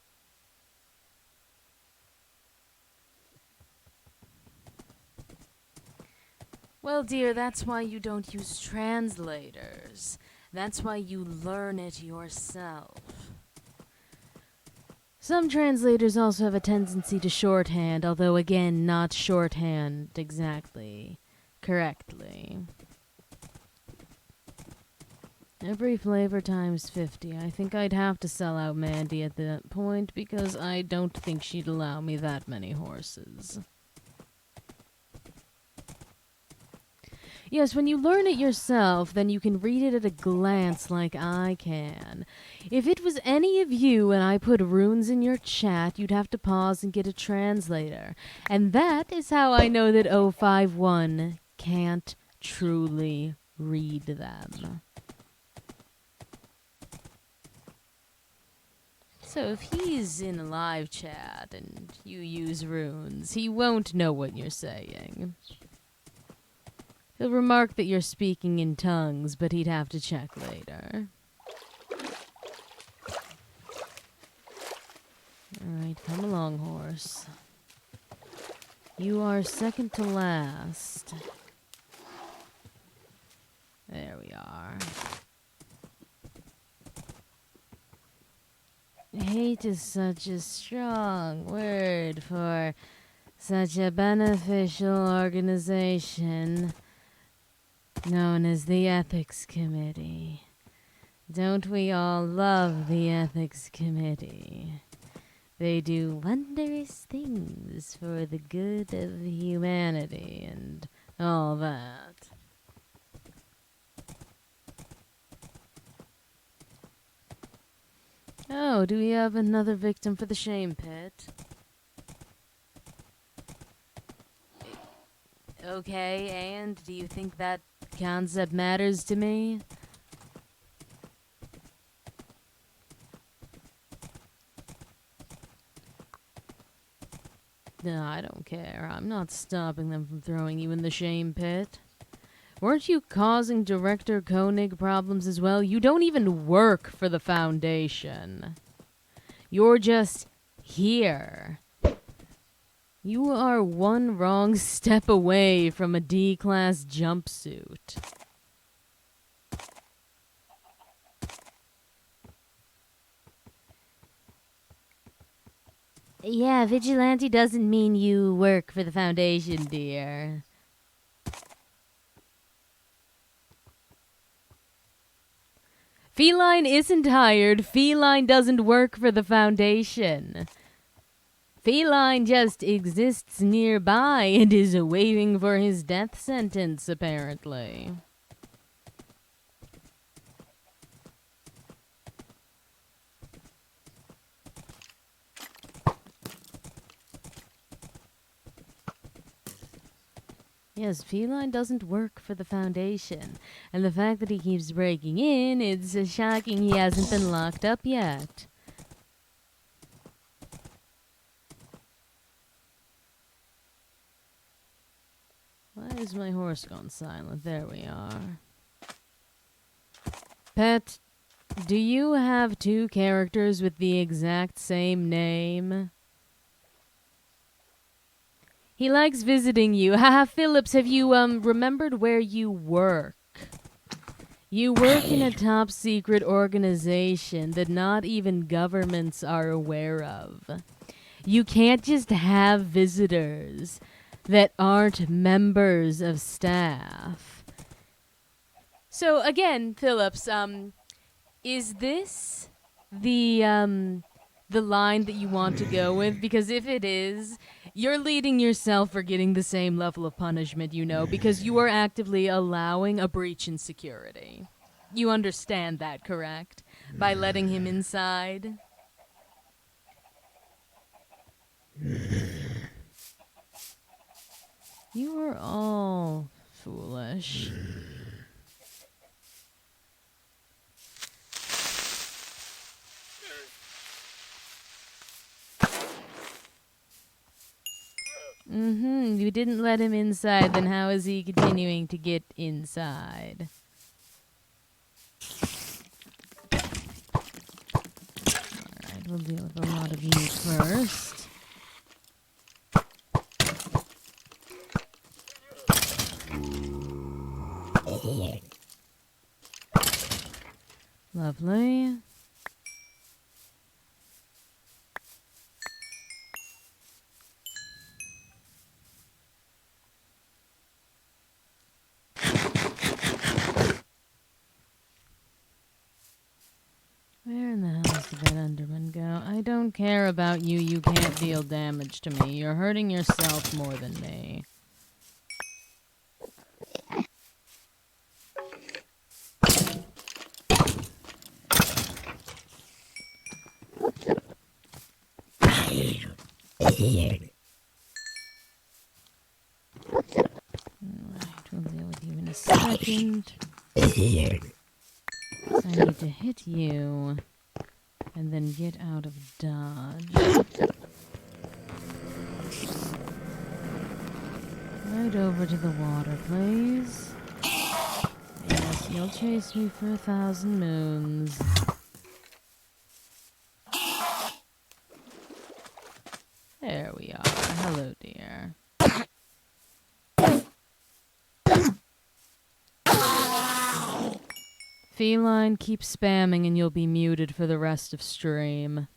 Well, dear, that's why you don't use translators. That's why you learn it yourself. Some translators also have a tendency to shorthand, although again, not shorthand exactly correctly. Every flavor times 50. I think I'd have to sell out Mandy at that point because I don't think she'd allow me that many horses. Yes, when you learn it yourself, then you can read it at a glance like I can. If it was any of you and I put runes in your chat, you'd have to pause and get a translator. And that is how I know that 051 can't truly read them. So if he's in a live chat and you use runes, he won't know what you're saying. He'll remark that you're speaking in tongues, but he'd have to check later. Alright, come along, horse. You are second to last. There we are. Hate is such a strong word for such a beneficial organization known as the Ethics Committee. Don't we all love the Ethics Committee? They do wondrous things for the good of humanity and all that. Oh, do we have another victim for the shame pit? Okay, and do you think that concept matters to me? No, I don't care. I'm not stopping them from throwing you in the shame pit. Weren't you causing Director Koenig problems as well? You don't even work for the Foundation. You're just here. You are one wrong step away from a D-class jumpsuit. Yeah, vigilante doesn't mean you work for the Foundation, dear. Feline isn't hired. Feline doesn't work for the Foundation. Feline just exists nearby and is waiting for his death sentence, apparently. Yes, feline doesn't work for the Foundation. And the fact that he keeps breaking in, it's shocking he hasn't been locked up yet. Why is my horse gone silent? There we are. Pet, do you have 2 characters with the exact same name? He likes visiting you. Haha, Phillips, have you, remembered where you work? You work in a top secret organization that not even governments are aware of. You can't just have visitors that aren't members of staff. So again, Phillips, is this the line that you want to go with? Because if it is, you're leading yourself for getting the same level of punishment, you know, because you are actively allowing a breach in security. You understand that, correct? By letting him inside? You are all foolish. You didn't let him inside, then how is he continuing to get inside? Alright, we'll deal with a lot of you first. Lovely. Where in the hell does that Enderman go? I don't care about you. You can't deal damage to me. You're hurting yourself more than me. Alright, we'll deal with you in a second. I need to hit you and then get out of dodge. Right over to the water, please. Yes, you'll chase me for 1,000 moons. There we are. Hello, dear. Feline, keep spamming and you'll be muted for the rest of stream.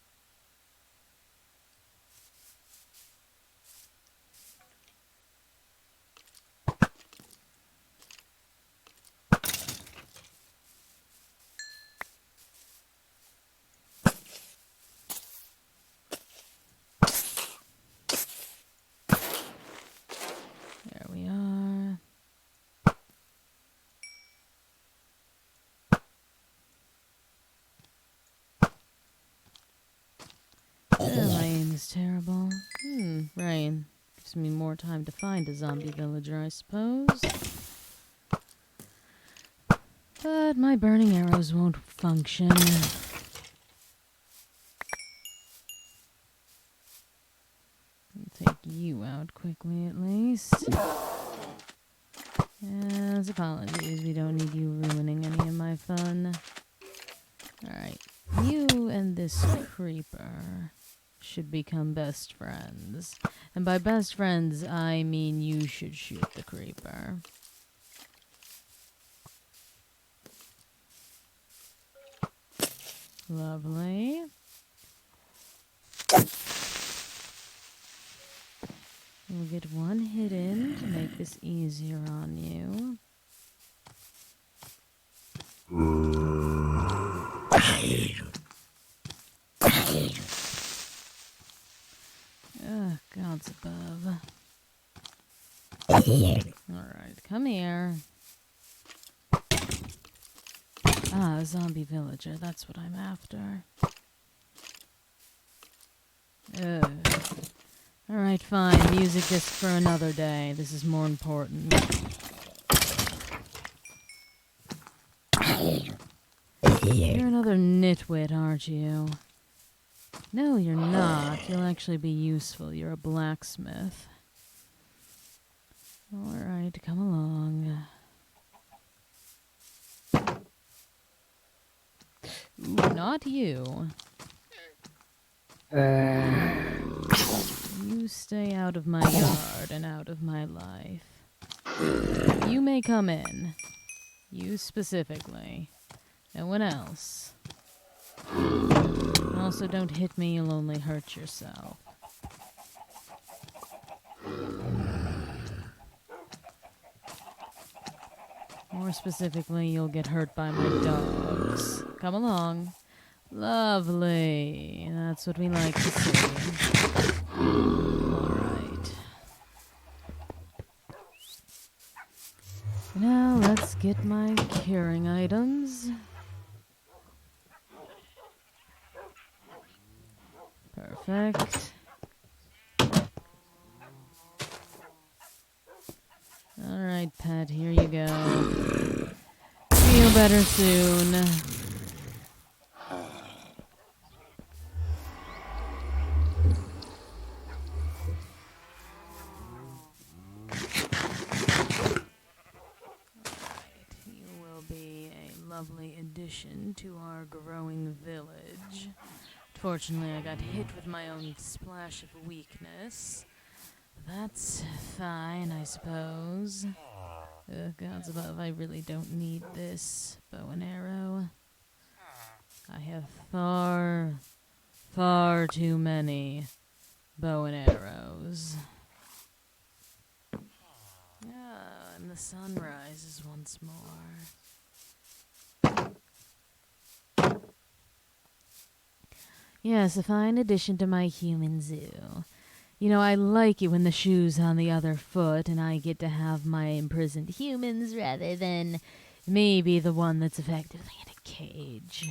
There we are. My aim is terrible. Rain. Gives me more time to find a zombie villager, I suppose. But my burning arrows won't function. I'll take you out quickly, at least. Yes, apologies. We don't need you ruining any of my fun. Alright. You and this creeper should become best friends. And by best friends, I mean you should shoot the creeper. Lovely. We'll get one hit in to make this easier on you. Ugh, God's above. Alright, come here. Ah, a zombie villager, that's what I'm after. Ugh. Alright, fine. Music just for another day. This is more important. You're another nitwit, aren't you? No, you're not. You'll actually be useful. You're a blacksmith. Alright, come along. Ooh, not you. You stay out of my yard and out of my life. You may come in. You specifically. No one else. Also, don't hit me, you'll only hurt yourself. More specifically, you'll get hurt by my dogs. Come along. Lovely. That's what we like to see. Alright. Now let's get my curing items. Perfect. Alright, pet, here you go. Feel better soon. Lovely addition to our growing village. Fortunately, I got hit with my own splash of weakness. That's fine, I suppose. Gods above, I really don't need this bow and arrow. I have far too many bow and arrows. Ah, and the sun rises once more. Yes, a fine addition to my human zoo. You know, I like it when the shoe's on the other foot and I get to have my imprisoned humans rather than maybe the one that's effectively in a cage.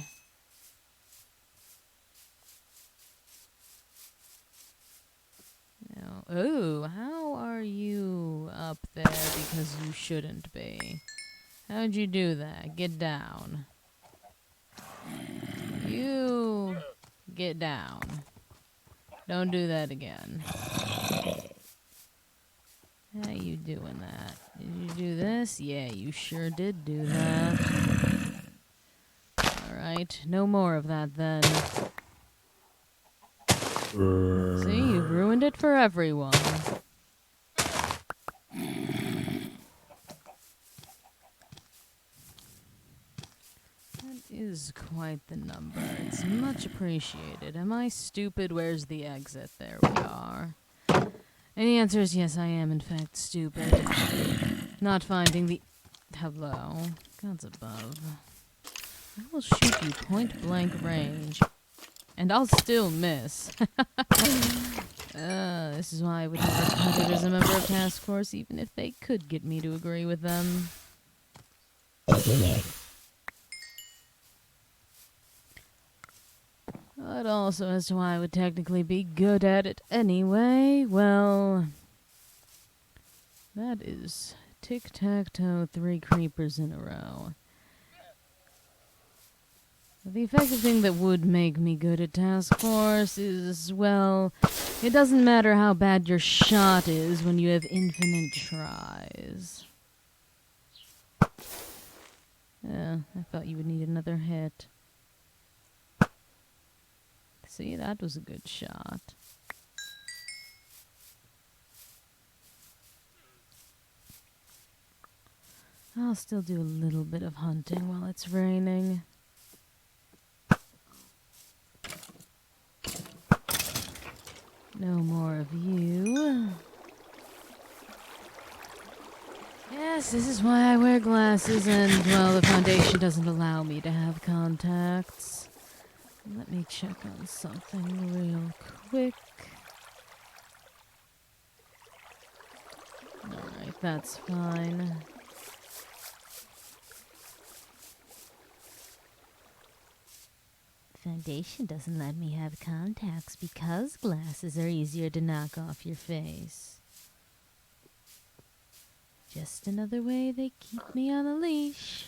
Now, ooh, how are you up there because you shouldn't be? How'd you do that? Get down. You... Get down. Don't do that again. How you doing that? Did you do this? Yeah, you sure did do that. Alright, no more of that then. See, you've ruined it for everyone. Is quite the number. It's much appreciated. Am I stupid? Where's the exit? There we are. And the answer is yes, I am in fact stupid. Not finding the... Hello? Gods above. I will shoot you point blank range. And I'll still miss. This is why I would never cut it as a member of Task Force, even if they could get me to agree with them. But also as to why I would technically be good at it anyway, well... That is tic-tac-toe, 3 creepers in a row. The effective thing that would make me good at Task Force is, well, it doesn't matter how bad your shot is when you have infinite tries. Yeah, I thought you would need another hit. See, that was a good shot. I'll still do a little bit of hunting while it's raining. No more of you. Yes, this is why I wear glasses and, well, the Foundation doesn't allow me to have contacts. Let me check on something real quick. Alright, that's fine. Foundation doesn't let me have contacts because glasses are easier to knock off your face. Just another way they keep me on a leash.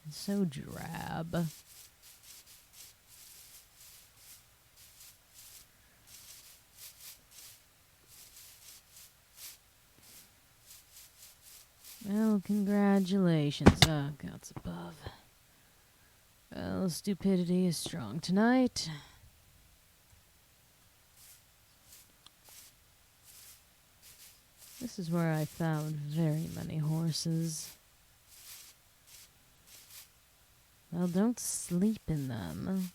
It's so drab. Well, congratulations. Oh, God's above. Well, stupidity is strong tonight. This is where I found very many horses. Well, don't sleep in them.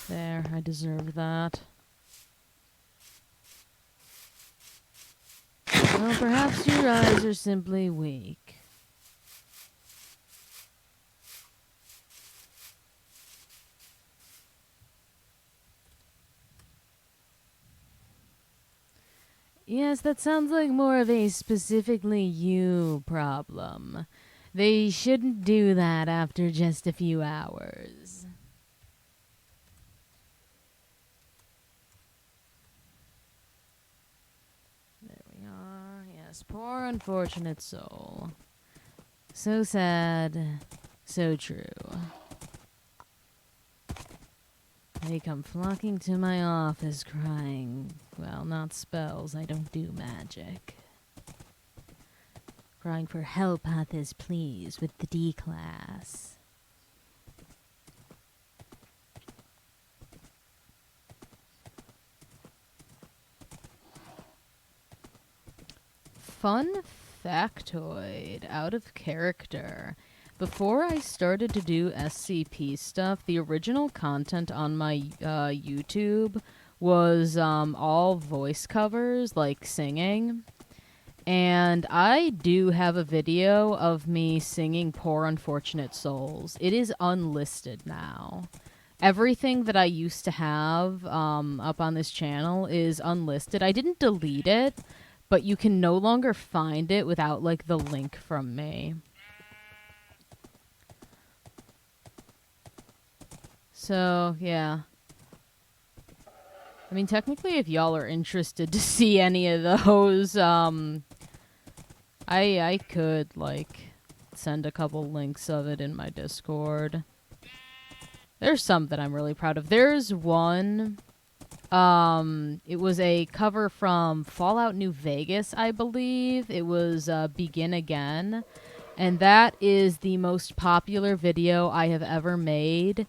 There, I deserve that. Well, perhaps your eyes are simply weak. Yes, that sounds like more of a specifically you problem. They shouldn't do that after just a few hours. There we are. Yes, poor unfortunate soul. So sad, so true. They come flocking to my office crying, well, not spells, I don't do magic. Crying for help, authors, please, with the D class. Fun factoid, out of character. Before I started to do SCP stuff, the original content on my YouTube was all voice covers, like singing. And I do have a video of me singing Poor Unfortunate Souls. It is unlisted now. Everything that I used to have up on this channel is unlisted. I didn't delete it, but you can no longer find it without, like, the link from me. So, yeah. I mean, technically, if y'all are interested to see any of those, I could, like, send a couple links of it in my Discord. There's some that I'm really proud of. There's one, it was a cover from Fallout New Vegas, I believe. It was, Begin Again. And that is the most popular video I have ever made.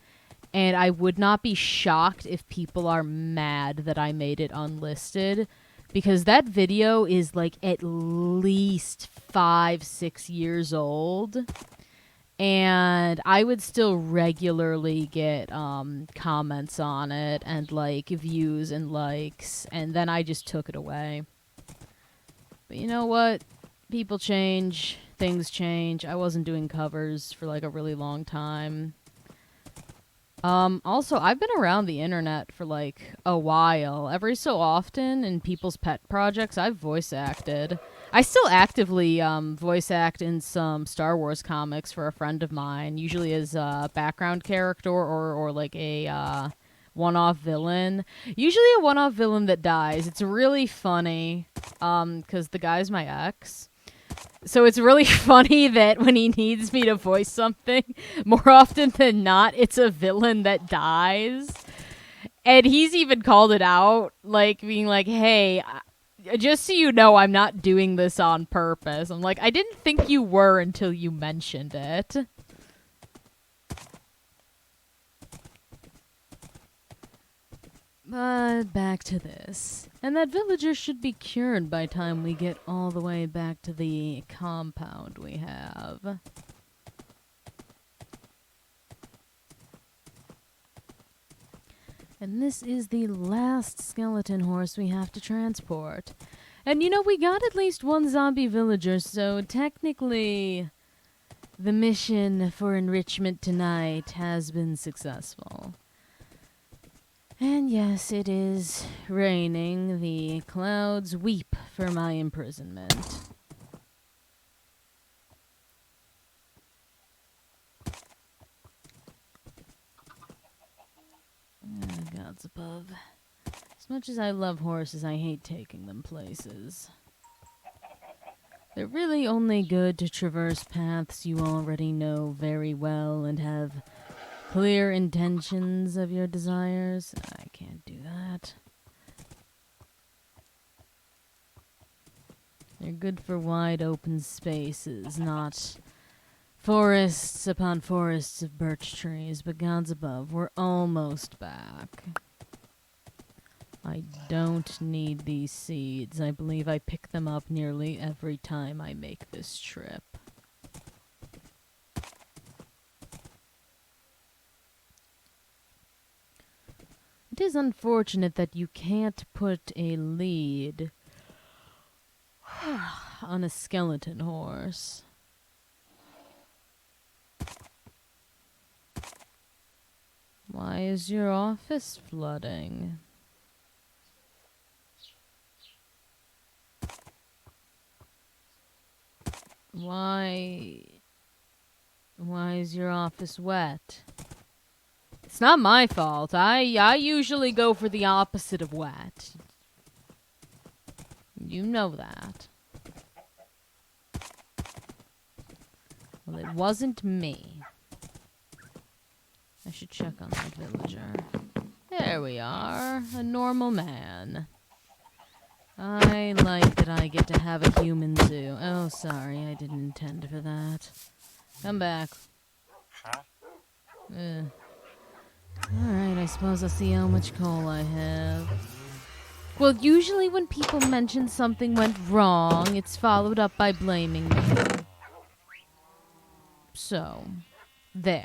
And I would not be shocked if people are mad that I made it unlisted. Because that video is, like, at least 5-6 years old. And I would still regularly get comments on it and, like, views and likes. And then I just took it away. But you know what? People change. Things change. I wasn't doing covers for, like, a really long time. Also, I've been around the internet for, like, a while. Every so often, in people's pet projects, I've voice acted. I still actively, voice act in some Star Wars comics for a friend of mine, usually as a background character or like, a, one-off villain. Usually a one-off villain that dies. It's really funny, 'cause the guy's my ex. So it's really funny that when he needs me to voice something, more often than not, it's a villain that dies. And he's even called it out, like, being like, hey, just so you know, I'm not doing this on purpose. I'm like, I didn't think you were until you mentioned it. But back to this. And that villager should be cured by time we get all the way back to the compound we have. And this is the last skeleton horse we have to transport. And you know, we got at least one zombie villager, so technically the mission for enrichment tonight has been successful. And yes, it is raining. The clouds weep for my imprisonment. Gods above. As much as I love horses, I hate taking them places. They're really only good to traverse paths you already know very well and have clear intentions of your desires. I can't do that. They're good for wide open spaces, not forests upon forests of birch trees, but gods above, we're almost back. I don't need these seeds. I believe I pick them up nearly every time I make this trip. It is unfortunate that you can't put a lead on a skeleton horse. Why is your office flooding? Why is your office wet? It's not my fault. I usually go for the opposite of wet. You know that. Well, it wasn't me. I should check on that villager. There we are. A normal man. I like that I get to have a human zoo. Oh, sorry. I didn't intend for that. Come back. Alright, I suppose I'll see how much coal I have. Well, usually when people mention something went wrong, it's followed up by blaming me. So, there.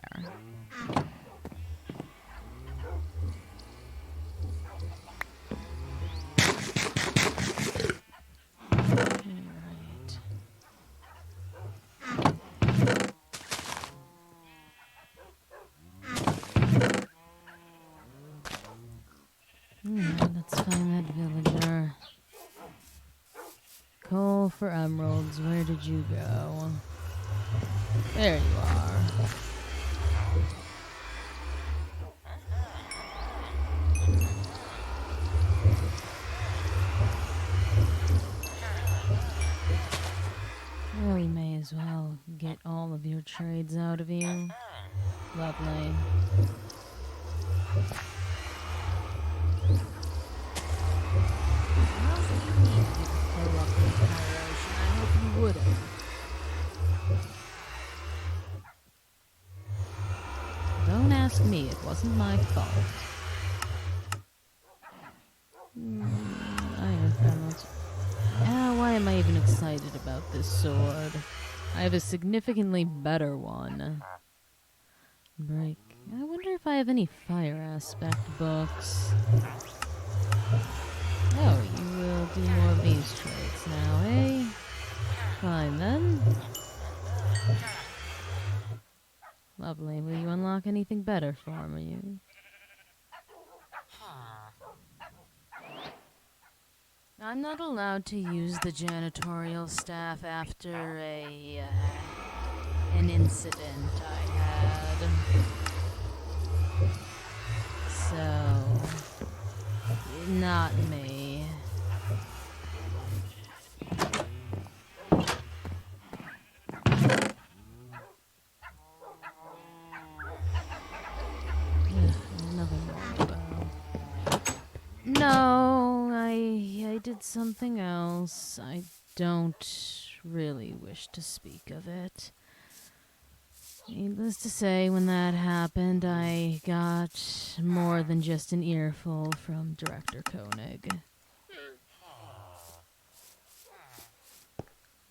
Let's find that villager. Coal for emeralds. Where did you go? There you are. Well, we may as well get all of your trades out of you. Lovely. I hope you wouldn't. Don't ask me, it wasn't my fault. Why am I even excited about this sword? I have a significantly better one. Break. I wonder if I have any fire aspect books. Oh, you will do more of these traits now, eh? Fine then. Lovely. Will you unlock anything better for me? I'm not allowed to use the janitorial staff after an incident I had. So, not me. Nothing wrong about. No, I did something else. I don't really wish to speak of it. Needless to say, when that happened, I got more than just an earful from Director Koenig.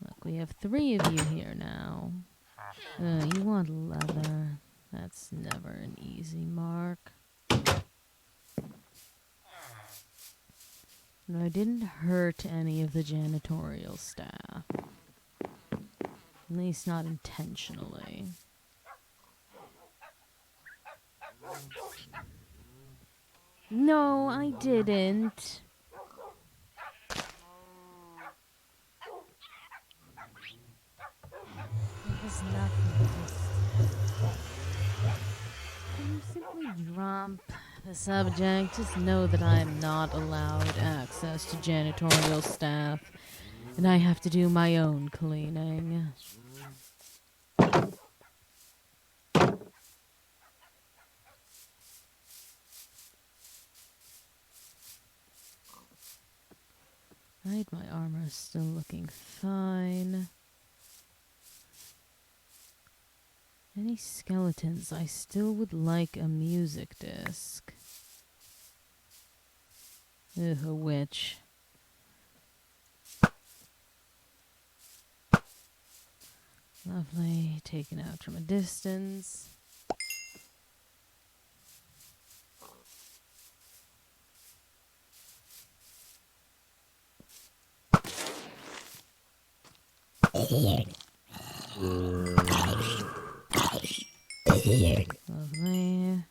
Look, we have 3 of you here now. You want leather. That's never an easy mark. And I didn't hurt any of the janitorial staff. At least not intentionally. No, I didn't. It was nothing. Can you simply drop the subject? Just know that I am not allowed access to janitorial staff, and I have to do my own cleaning. Right, my armor is still looking fine. Any skeletons? I still would like a music disc. Ugh, a witch. Lovely, taken out from a distance. Lovely.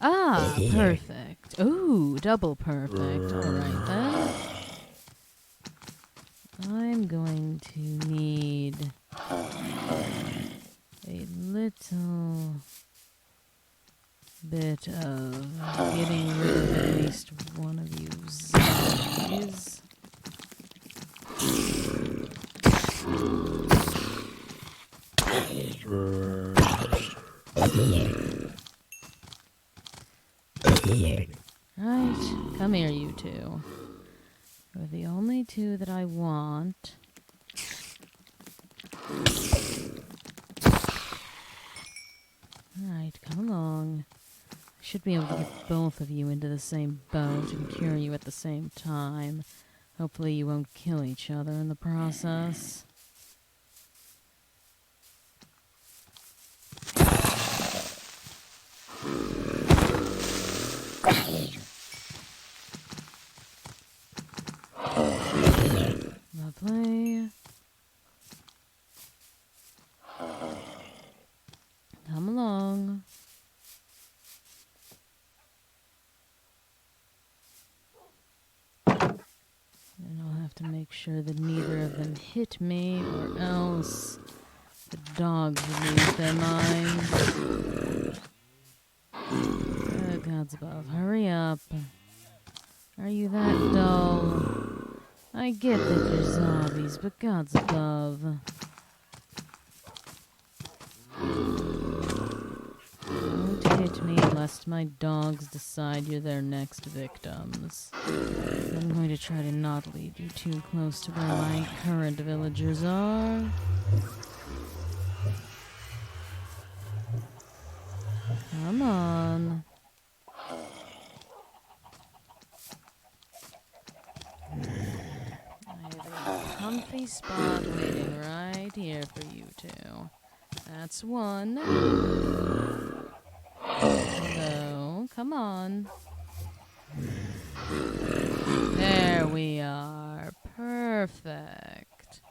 Ah, perfect. Ooh, double perfect. Alright then. I'm going to need a little bit of getting rid of at least one of you zombies. Right, come here, you two. You're the only two that I want. Alright, come along. I should be able to get both of you into the same boat and cure you at the same time. Hopefully you won't kill each other in the process. Lovely. Come along. And I'll have to make sure that neither of them hit me, or else the dogs will lose their minds. Oh, gods above, hurry up. Are you that dull? I get that you're zombies, but gods above. Don't hit me lest my dogs decide you're their next victims. I'm going to try to not lead you too close to where my current villagers are. Come on. Comfy spot waiting right here for you two. That's one. Hello, come on. There we are. Perfect.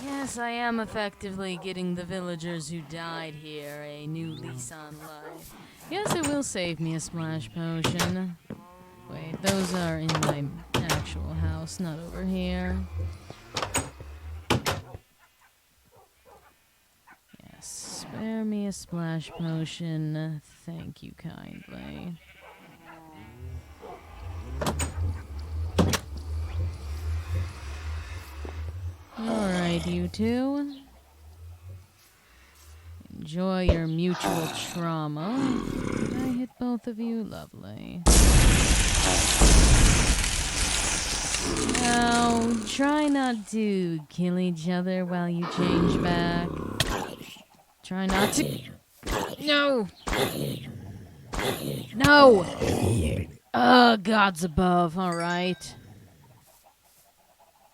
Yes, I am effectively getting the villagers who died here a new lease on life. Yes, it will save me a splash potion. Wait, those are in my actual house, not over here. Yes, spare me a splash potion. Thank you kindly. Alright, you two. Enjoy your mutual trauma. Did I hit both of you? Lovely. Now, try not to kill each other while you change back. Try not to... No! No! Gods above, alright.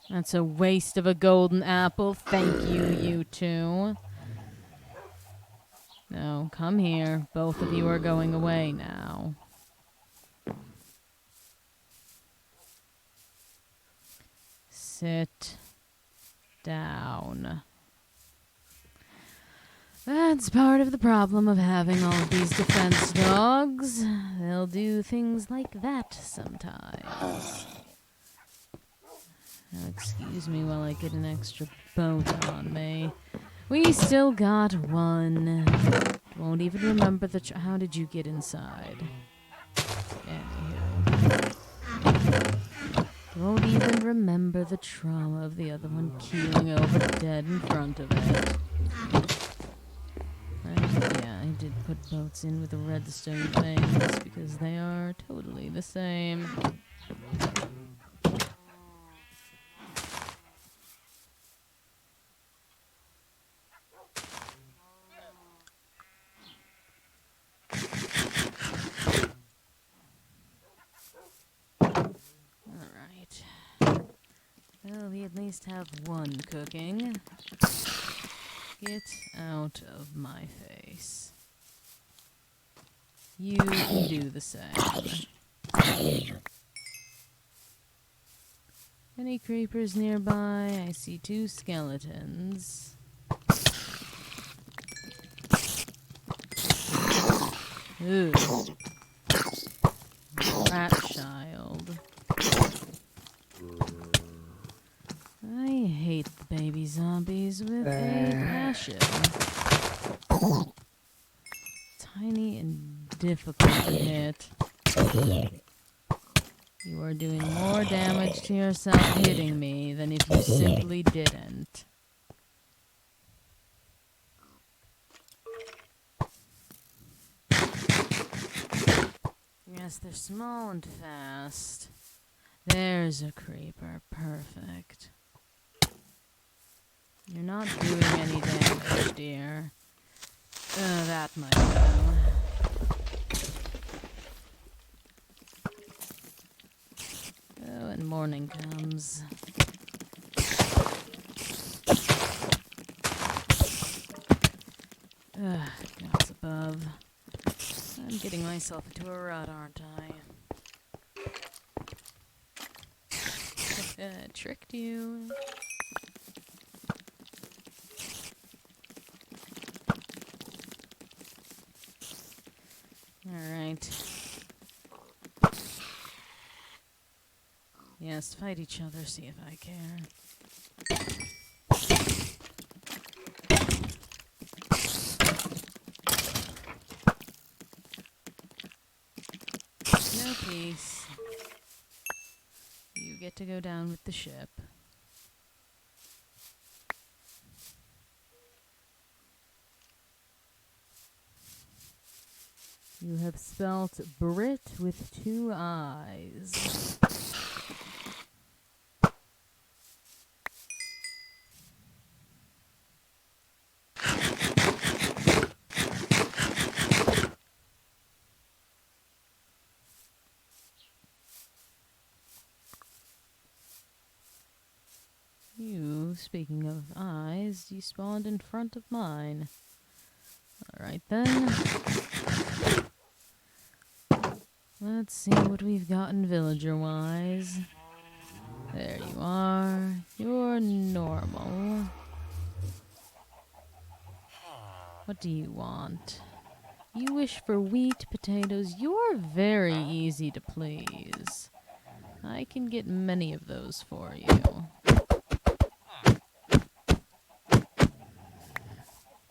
That's a waste of a golden apple. Thank you, you two. No, come here. Both of you are going away now. Sit down. That's part of the problem of having all of these defense dogs. They'll do things like that sometimes. Now, excuse me while I get an extra boat on me. We still got one. Won't even remember the... How did you get inside? Anywho. Won't even remember the trauma of the other one keeling over dead in front of it. I did put boats in with the redstone things because they are totally the same. Alright. Well, we at least have one cooking. Get out of my face. You can do the same. Any creepers nearby? I see 2 skeletons. Ooh. Rat child. I hate the baby zombies with a passion. Tiny and difficult to hit. You are doing more damage to yourself hitting me than if you simply didn't. Yes, they're small and fast. There's a creeper. Perfect. You're not doing any damage, dear. That might go. Oh, and morning comes. God's above. I'm getting myself into a rut, aren't I? Tricked you. Alright. Yes, fight each other, see if I care. No peace. You get to go down with the ship. You have spelt Brit with 2 eyes. You, speaking of eyes, you spawned in front of mine. Alright then. Let's see what we've gotten villager-wise. There you are. You're normal. What do you want? You wish for wheat, potatoes. You're very easy to please. I can get many of those for you.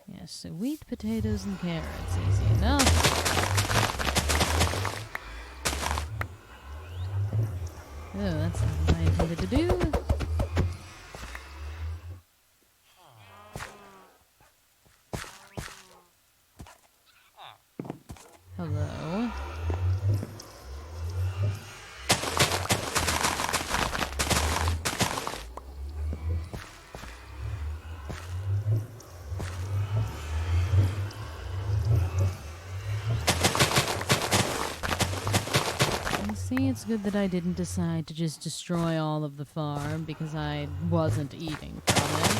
Yes, so wheat, potatoes, and carrots. Easy enough. Oh, that's not what I intended to do. Hello. maybe it's good that I didn't decide to just destroy all of the farm because I wasn't eating from it.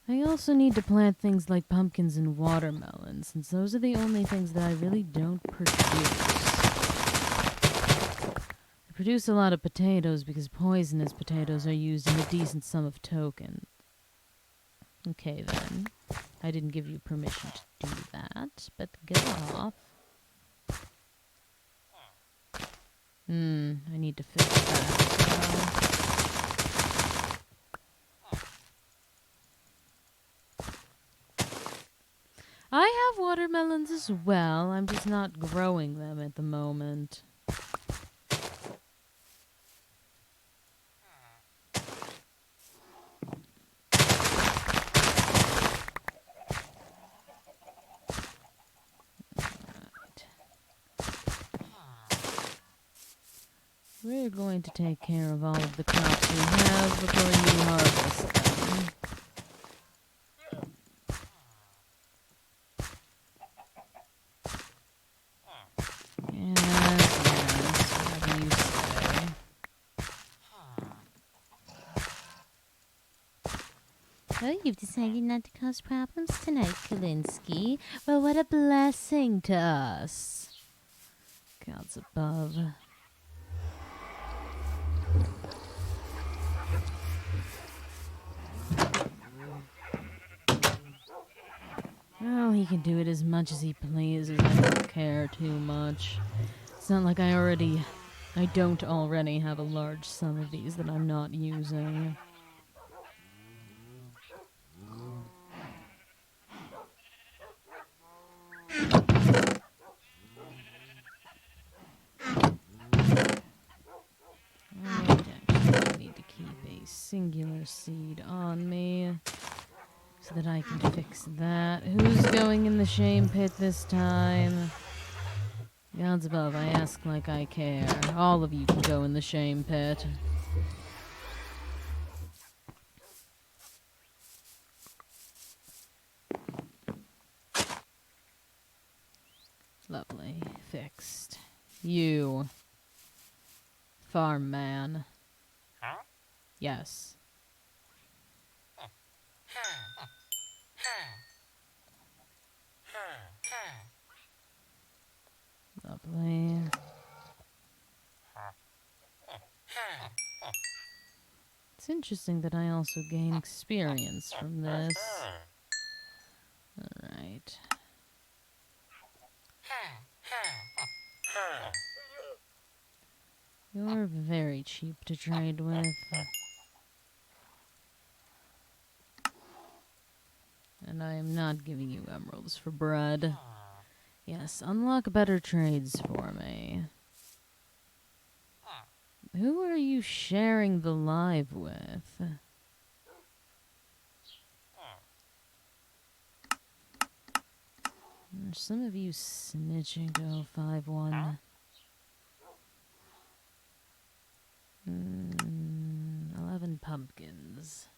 I also need to plant things like pumpkins and watermelons, since those are the only things that I really don't produce. I produce a lot of potatoes because poisonous potatoes are used in a decent sum of token. Okay then. I didn't give you permission to do that, but go off. I need to fix that. I have watermelons as well. I'm just not growing them at the moment. Right. We're going to take care of all of the crops we have before you harvest them. Yes, whatever you say. Oh, you've decided not to cause problems tonight, Kalinsky. Well, what a blessing to us. Gods above. Well, he can do it as much as he pleases. I don't care too much. It's not like I don't already have a large sum of these that I'm not using. I need to keep a singular seed on me so that I can fix that. Who's going in the shame pit this time? Gods above, I ask like I care. All of you can go in the shame pit. Lovely. Fixed. You. Farm man. Huh? Yes. Lovely. It's interesting that I also gain experience from this. Alright. You're very cheap to trade with. And I am not giving you emeralds for bread. Yes, unlock better trades for me. Who are you sharing the live with? There's some of you snitching to 051. 11 pumpkins.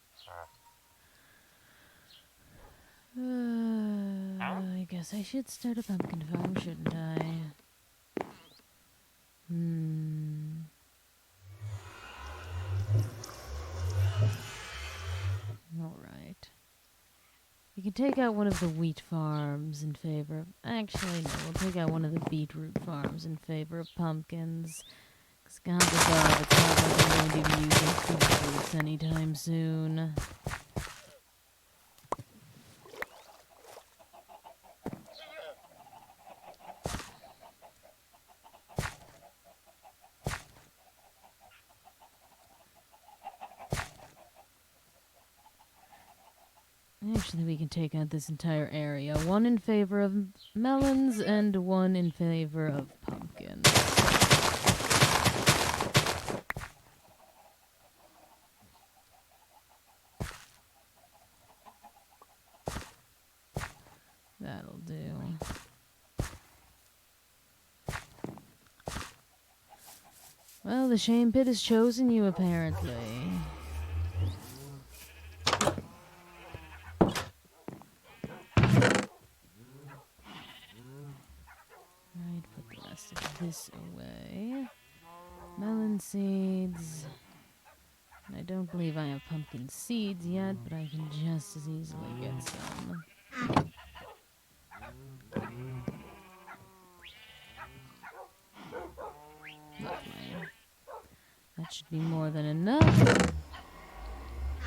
I guess I should start a pumpkin farm, shouldn't I? Alright. You can take out one of the wheat farms in favor of... Actually, no, we'll take out one of the beetroot farms in favor of pumpkins. Because gods above, it's not like I'm going to be using beetroots anytime soon. Actually, we can take out this entire area. One in favor of melons and one in favor of pumpkins. That'll do. Well, the shame pit has chosen you, apparently. Right, put the rest of this away. Melon seeds. I don't believe I have pumpkin seeds yet, but I can just as easily get some. Lovely. That should be more than enough.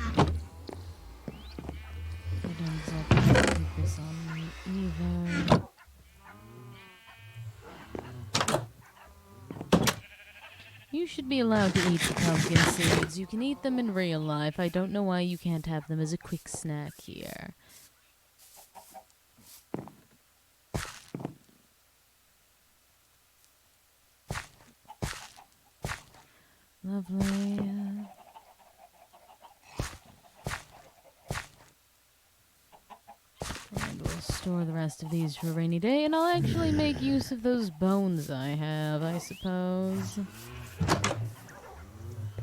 I don't exactly keep this on me either. You should be allowed to eat the pumpkin seeds. You can eat them in real life. I don't know why you can't have them as a quick snack here. Lovely. And we'll store the rest of these for a rainy day, and I'll actually make use of those bones I have, I suppose.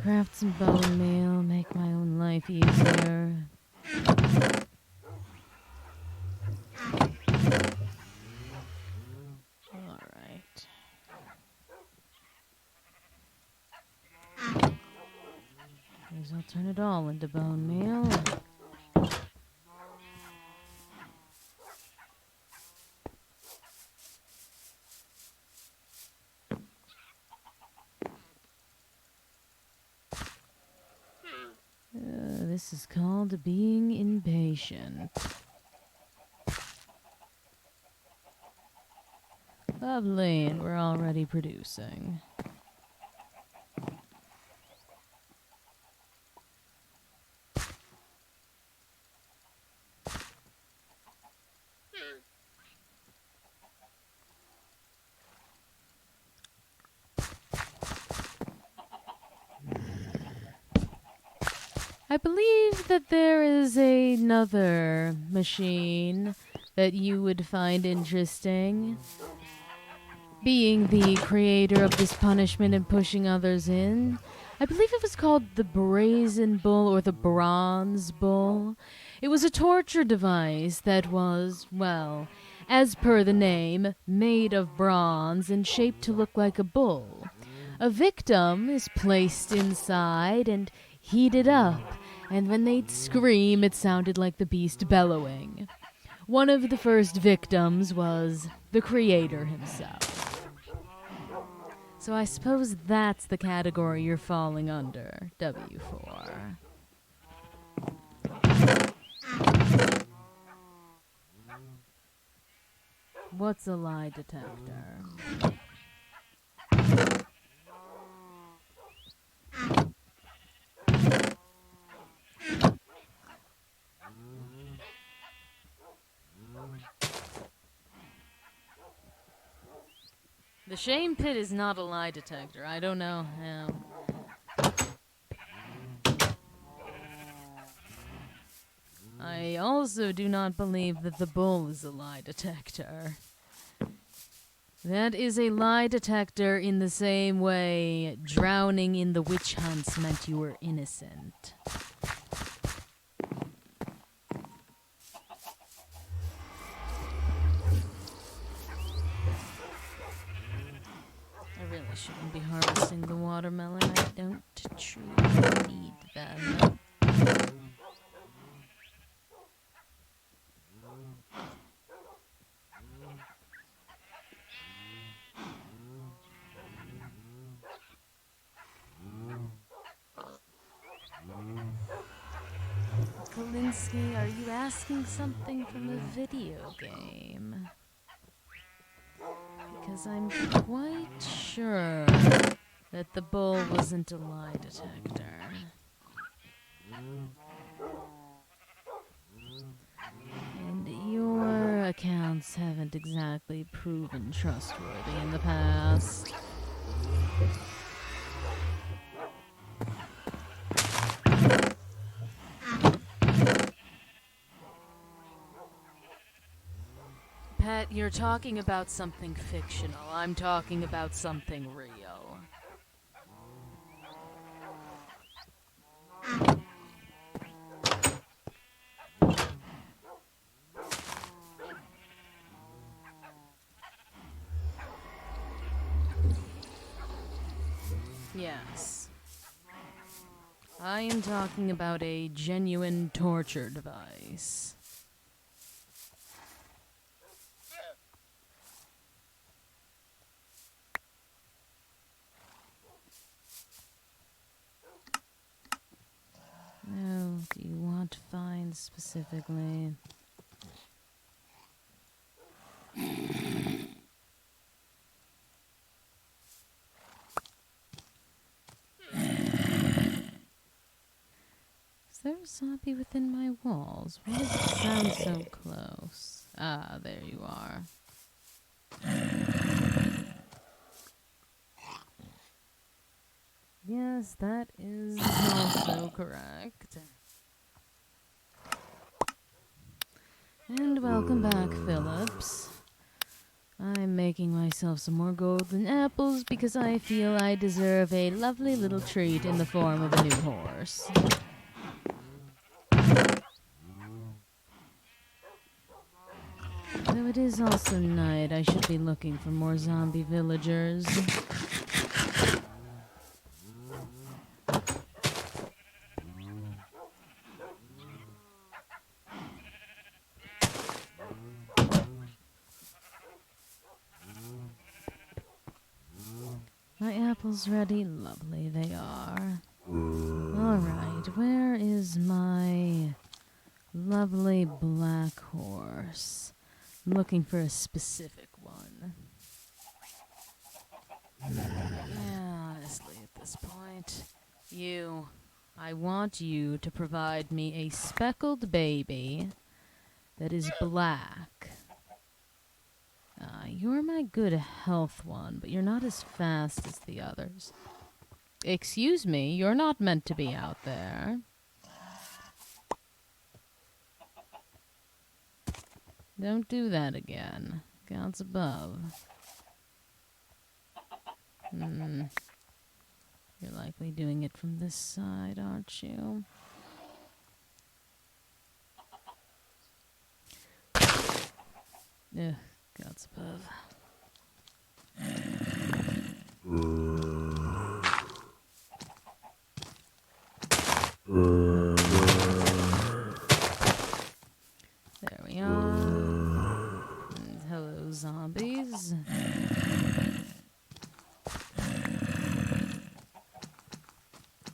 Craft some bone meal, make my own life easier. Alright. I'll turn it all into bone meal. This is called being impatient. Lovely, and we're already producing. I believe that there is another machine that you would find interesting. Being the creator of this punishment and pushing others in. I believe it was called the Brazen Bull or the Bronze Bull. It was a torture device that was, well, as per the name, made of bronze and shaped to look like a bull. A victim is placed inside and heated up, and when they'd scream, it sounded like the beast bellowing. One of the first victims was the creator himself. So I suppose that's the category you're falling under, W4. What's a lie detector? The shame pit is not a lie detector. I don't know how. I also do not believe that the bull is a lie detector. That is a lie detector in the same way drowning in the witch hunts meant you were innocent. I really shouldn't be harvesting the watermelon. I don't truly need them. Kalinsky, are you asking something from a video game? Because I'm quite sure that the bull wasn't a lie detector. And your accounts haven't exactly proven trustworthy in the past. Pat, you're talking about something fictional. I'm talking about something real. Yes. I am talking about a genuine torture device. Now, do you want to find specifically? Is there a zombie within my walls? Why does it sound so close? Ah, there you are. Yes, that is also correct. And welcome back, Phillips. I'm making myself some more golden apples because I feel I deserve a lovely little treat in the form of a new horse. Though it is also night, I should be looking for more zombie villagers. My apples ready? Lovely they are. Alright, where is my lovely black horse? I'm looking for a specific one. Yeah, honestly, at this point, I want you to provide me a speckled baby that is black. You're my good health one, but you're not as fast as the others. Excuse me, you're not meant to be out there. Don't do that again. Gods above. You're likely doing it from this side, aren't you? Ugh, gods above. There we are. And hello, zombies.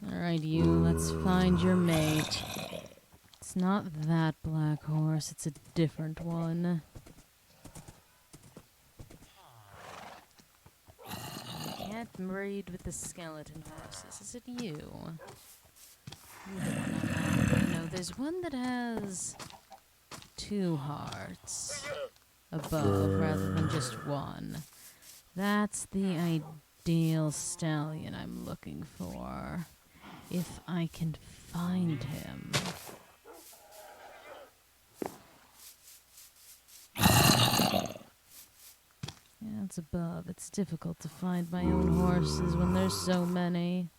Alright, you, let's find your mate. It's not that black horse, it's a different one. I can't breed with the skeleton horses. Is it you? You're the one I'm after. No, there's one that has 2 hearts above rather than just one. That's the ideal stallion I'm looking for. If I can find him. Yeah, it's above. It's difficult to find my own horses when there's so many.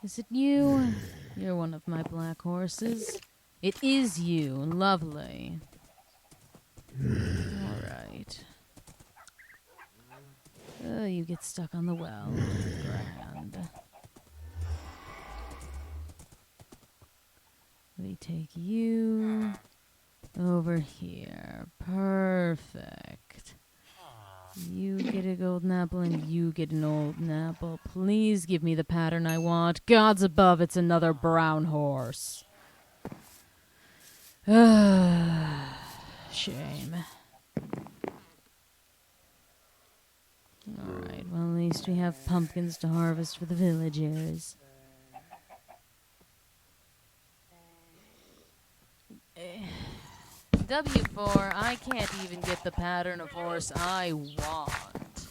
Is it you? You're one of my black horses. It is you. Lovely. Alright. Oh, you get stuck on the well. Grand. We take you over here. Perfect. You get a golden apple and you get an golden apple. Please give me the pattern I want. Gods above, it's another brown horse. Shame. Alright, well at least we have pumpkins to harvest for the villagers. W4, I can't even get the pattern of horse I want.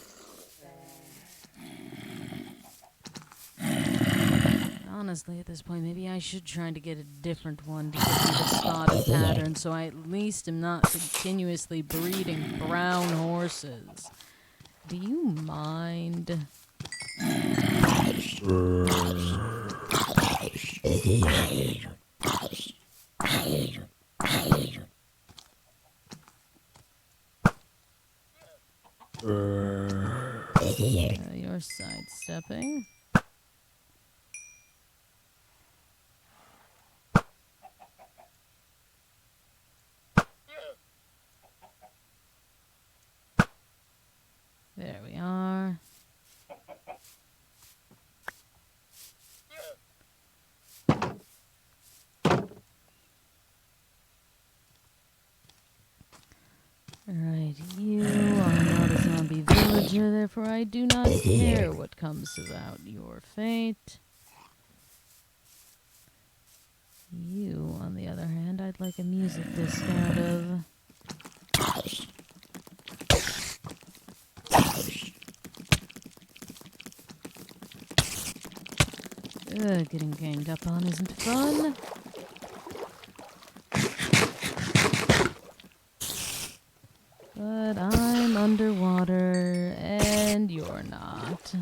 Honestly, at this point, maybe I should try to get a different one to get me the spotted pattern so I at least am not continuously breeding brown horses. Do you mind? You're sidestepping. There we are. Alright, you are not a zombie villager, therefore I do not care what comes about your fate. You, on the other hand, I'd like a music disc out of. Getting ganged up on isn't fun. But I'm underwater, and you're not.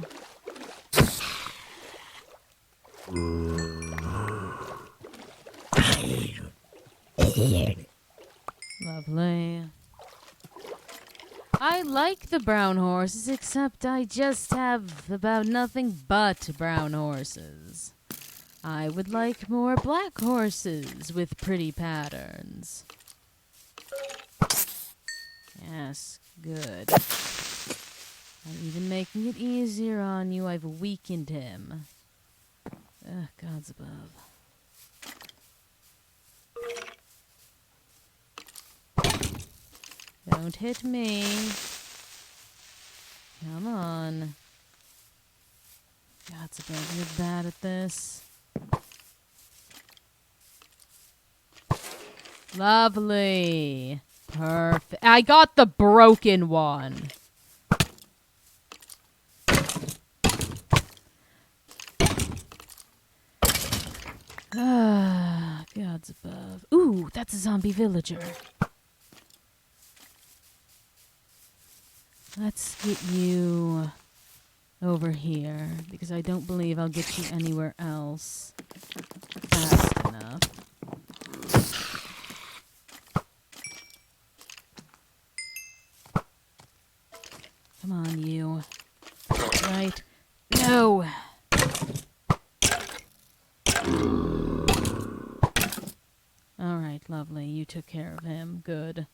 Lovely. I like the brown horses, except I just have about nothing but brown horses. I would like more black horses with pretty patterns. Yes, good. I'm even making it easier on you. I've weakened him. Ugh, gods above. Don't hit me. Come on. Gods above, you're bad at this. Lovely. Perfect. I got the broken one. Ah, gods above. Ooh, that's a zombie villager. Let's get you over here, because I don't believe I'll get you anywhere else fast enough. Come on, you. Right. No! Alright, lovely. You took care of him. Good.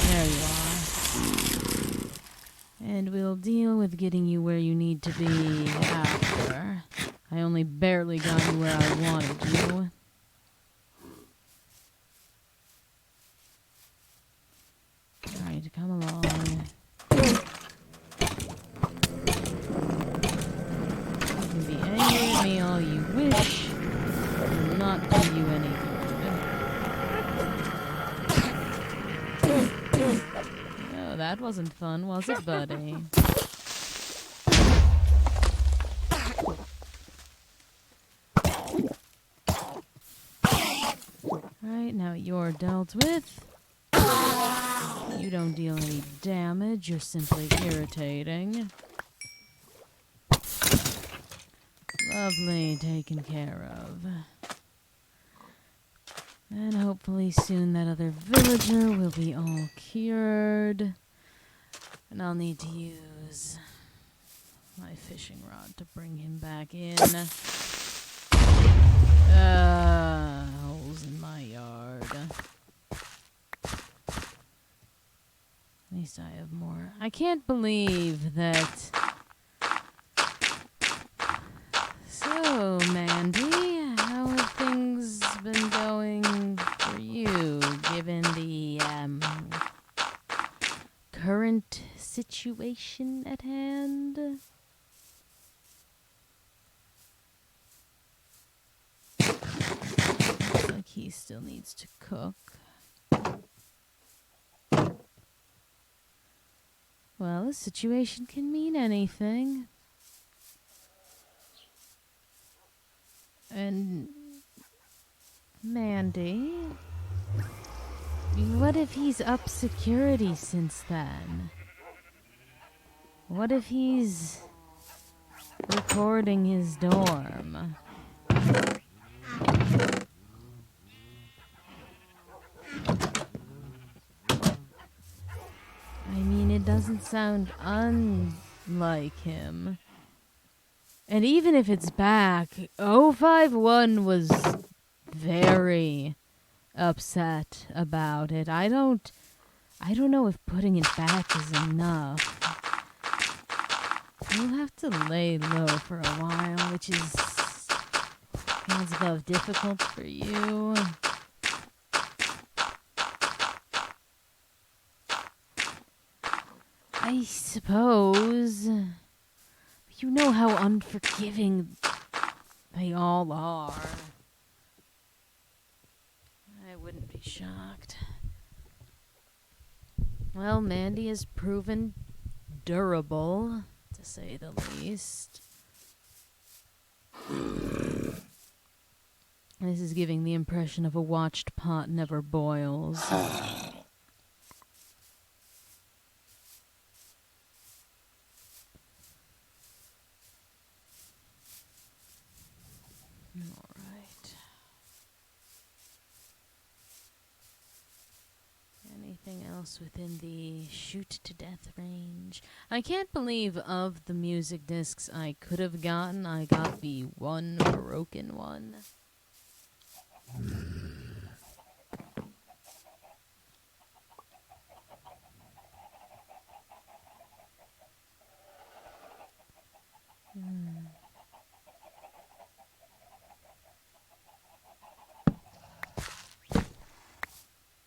There you are. And we'll deal with getting you where you need to be after. I only barely got you where I wanted you. Alright, come along. You can be angry at me all you wish. It will not do you any good. Oh, that wasn't fun, was it, buddy? Alright, now you're dealt with. You don't deal any damage, you're simply irritating. Lovely, taken care of. And hopefully soon that other villager will be all cured. And I'll need to use my fishing rod to bring him back in. Holes in my yard. At least I have more. I can't believe that. So, Mandy, how have things been going for you, given the current situation at hand? Looks like he still needs to cook. Well, a situation can mean anything. And Mandy, what if he's up security since then? What if he's recording his dorm. I mean, it doesn't sound unlike him. And even if it's back, 051 was very upset about it. I don't know if putting it back is enough. We'll have to lay low for a while, which is hands above difficult for you. I suppose. You know how unforgiving they all are. I wouldn't be shocked. Well, Mandy has proven durable, to say the least. This is giving the impression of a watched pot never boils. Alright. Anything else within the shoot to death range? I can't believe of the music discs I could have gotten, I got the one broken one.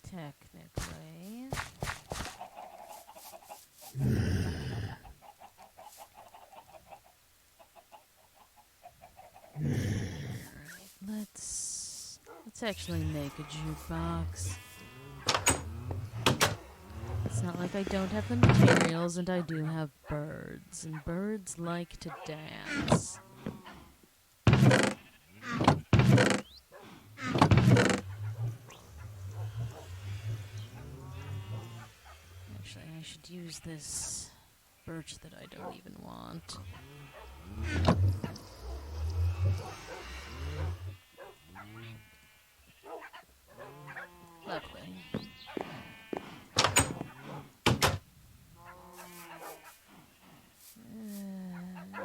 Technically. Alright, let's actually make a jukebox. It's not like I don't have the materials, and I do have birds, and birds like to dance. Actually, I should use this birch that I don't even want. Lovely.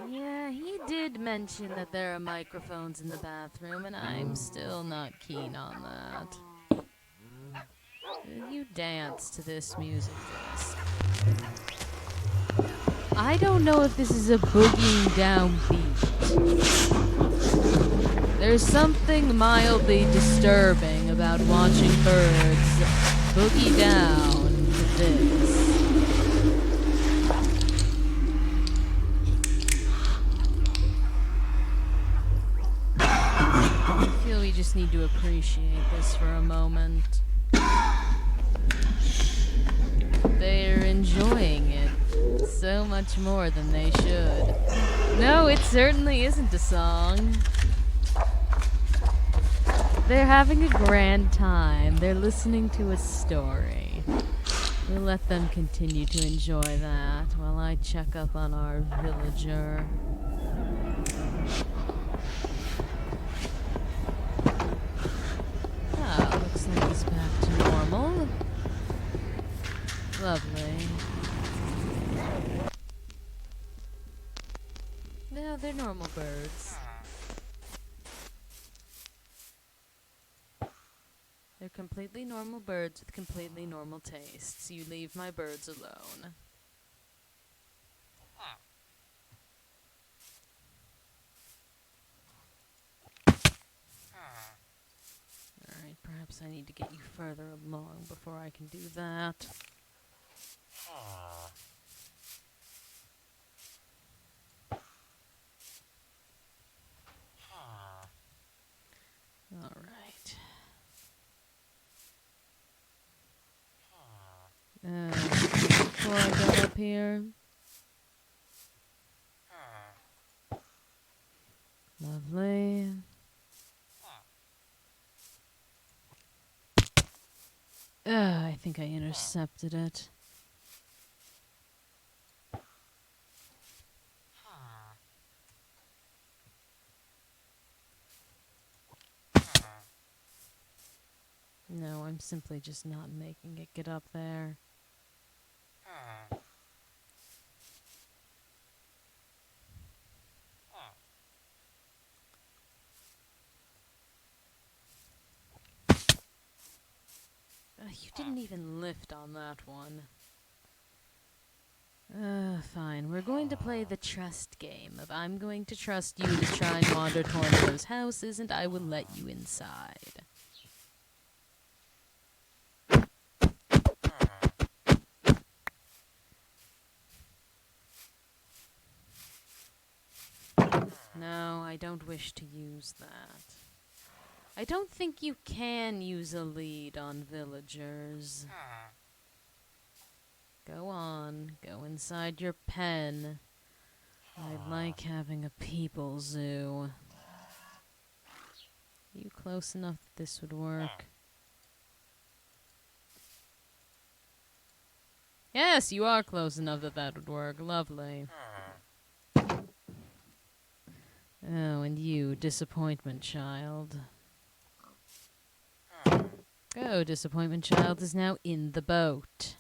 Yeah, he did mention that there are microphones in the bathroom, and I'm still not keen on that. Will you dance to this music disc? I don't know if this is a boogieing down beat. There's something mildly disturbing about watching birds boogie down to this. I feel we just need to appreciate this for a moment. They're enjoying it so much more than they should. No, it certainly isn't a song. They're having a grand time. They're listening to a story. We'll let them continue to enjoy that while I check up on our villager. Ah, looks like he's back to normal. Lovely. No, they're normal birds. They're completely normal birds with completely normal tastes. You leave my birds alone. Alright, perhaps I need to get you further along before I can do that. Alright. Before I go up here. Lovely. I think I intercepted it. No, I'm simply just not making it get up there. You didn't even lift on that one. Fine. We're going to play the trust game of I'm going to trust you to try and wander to one of those houses, and I will let you inside. No, I don't wish to use that. I don't think you can use a lead on villagers. Go on, go inside your pen. I like having a people zoo. Are you close enough that this would work? Yes, you are close enough that that would work. Lovely. Oh, and you, disappointment child. Oh, disappointment child is now in the boat.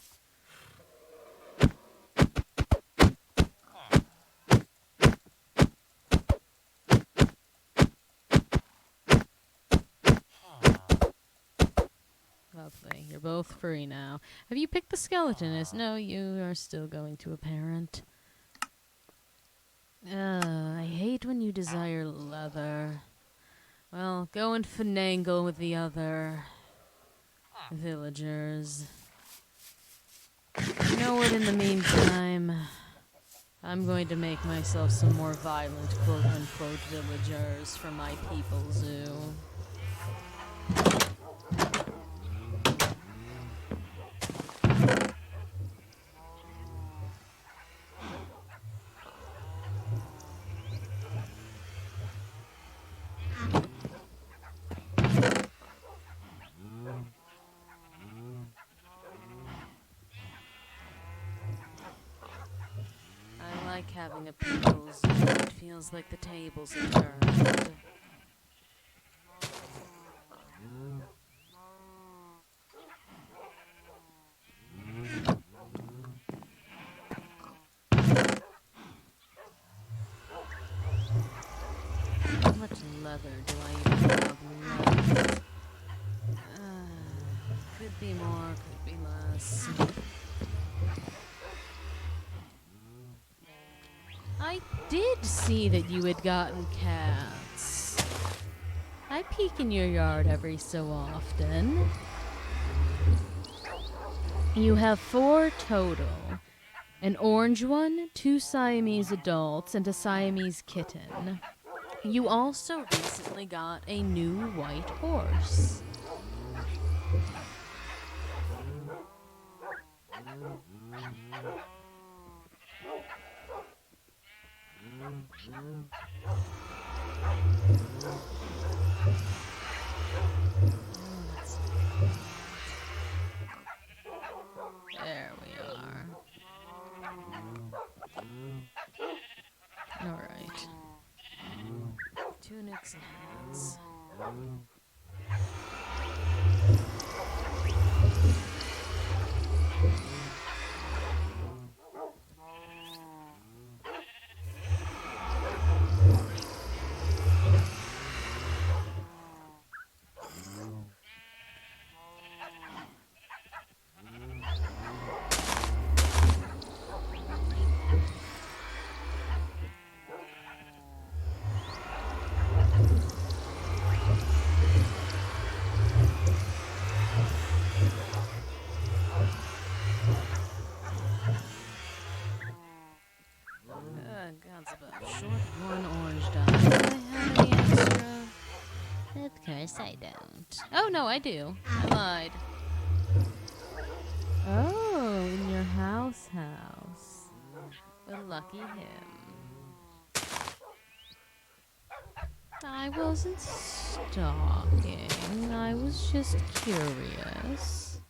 Lovely. You're both free now. Have you picked the skeletonist? No, you are still going to a parent. I hate when you desire leather. Well, go and finagle with the other villagers. You know what, in the meantime, I'm going to make myself some more violent quote-unquote villagers for my people zoo. I like having a people zoo. It feels like the tables have turned. How much leather do I even have left? Could be more, could be less. I did see that you had gotten cats. I peek in your yard every so often. You have 4 total. An orange one, 2 Siamese adults, and a Siamese kitten. You also recently got a new white horse. There we are. Alright. Tunics and hats. God's about short of 1 orange dye. Do I have any extra? Of course I don't. Oh, no, I do. I lied. Oh, in your house. Well, lucky him. I wasn't stalking. I was just curious.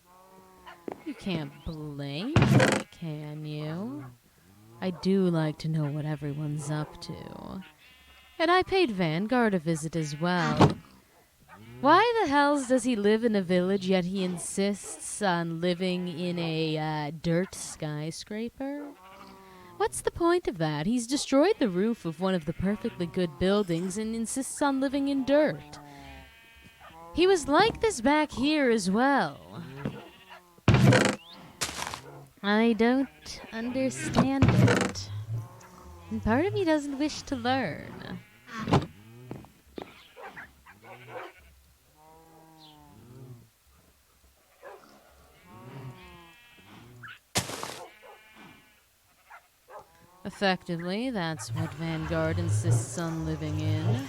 You can't blame me, can you? I do like to know what everyone's up to. And I paid Vanguard a visit as well. Why the hells does he live in a village, yet he insists on living in a dirt skyscraper? What's the point of that? He's destroyed the roof of one of the perfectly good buildings and insists on living in dirt. He was like this back here as well. I don't understand it. And part of me doesn't wish to learn. Effectively, that's what Vanguard insists on living in.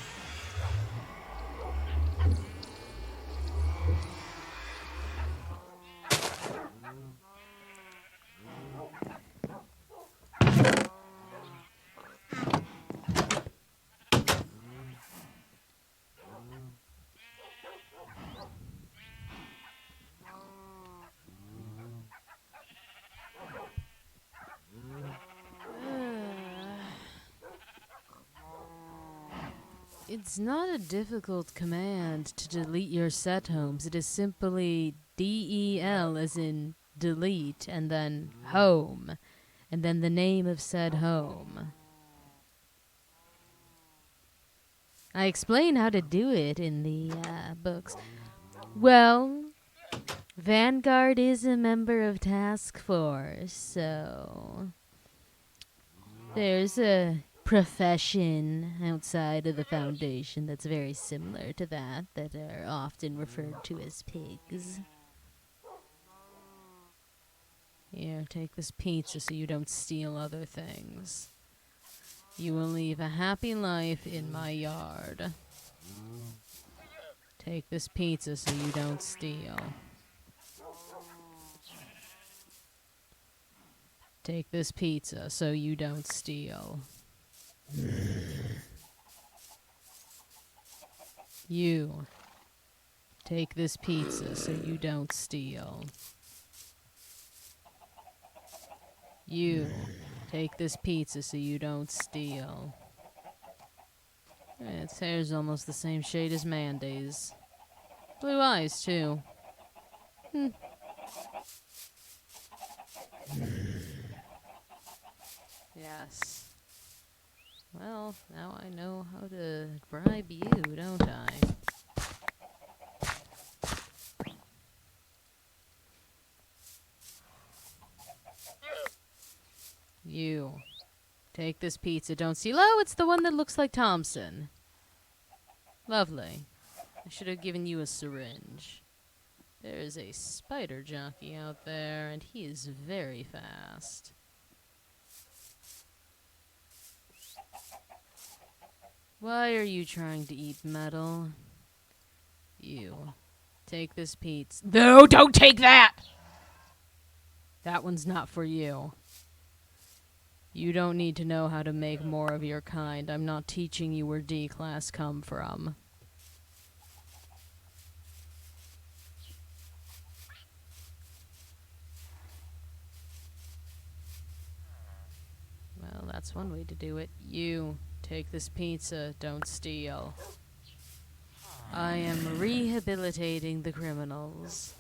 It's not a difficult command to delete your set homes. It is simply DEL as in delete and then home and then the name of said home. I explain how to do it in the books. Well, Vanguard is a member of Task Force, so there's a profession outside of the Foundation that's very similar to that are often referred to as pigs. Here, take this pizza so you don't steal other things. You will live a happy life in my yard. Take this pizza so you don't steal. Take this pizza so you don't steal. You. Take this pizza so you don't steal. You. Take this pizza so you don't steal. Its hair's almost the same shade as Mandy's. Blue eyes, too. Yes. Well, now I know how to bribe you, don't I? You. Take this pizza, don't steal. Oh, it's the one that looks like Thompson. Lovely. I should have given you a syringe. There is a spider jockey out there, and he is very fast. Why are you trying to eat metal? You. Take this pizza. No, don't take that! That one's not for you. You don't need to know how to make more of your kind. I'm not teaching you where D-class come from. Well, that's one way to do it. You. Take this pizza, don't steal. I am rehabilitating the criminals.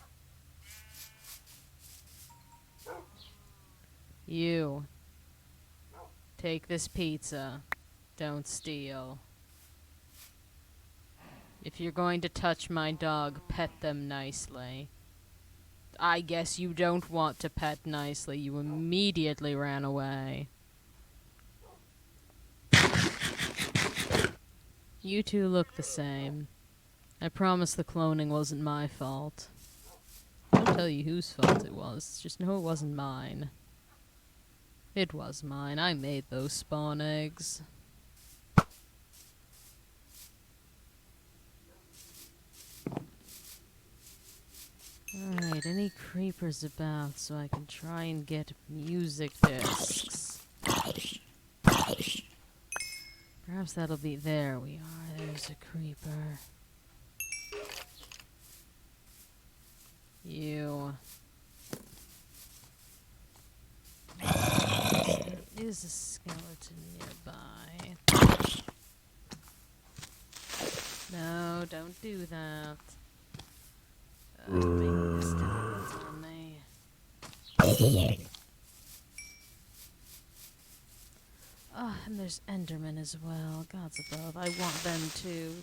You. Take this pizza, don't steal. If you're going to touch my dog, pet them nicely. I guess you don't want to pet nicely. You immediately ran away. You two look the same. I promise the cloning wasn't my fault. I'll tell you whose fault it was. Just know it wasn't mine. It was mine. I made those spawn eggs. Alright, any creepers about so I can try and get music discs. Perhaps that'll be... There we are. There's a creeper. You. There is a skeleton nearby. No, no, don't do that. Make this difficult on me. Oh, and there's Endermen as well. Gods above, I want them too.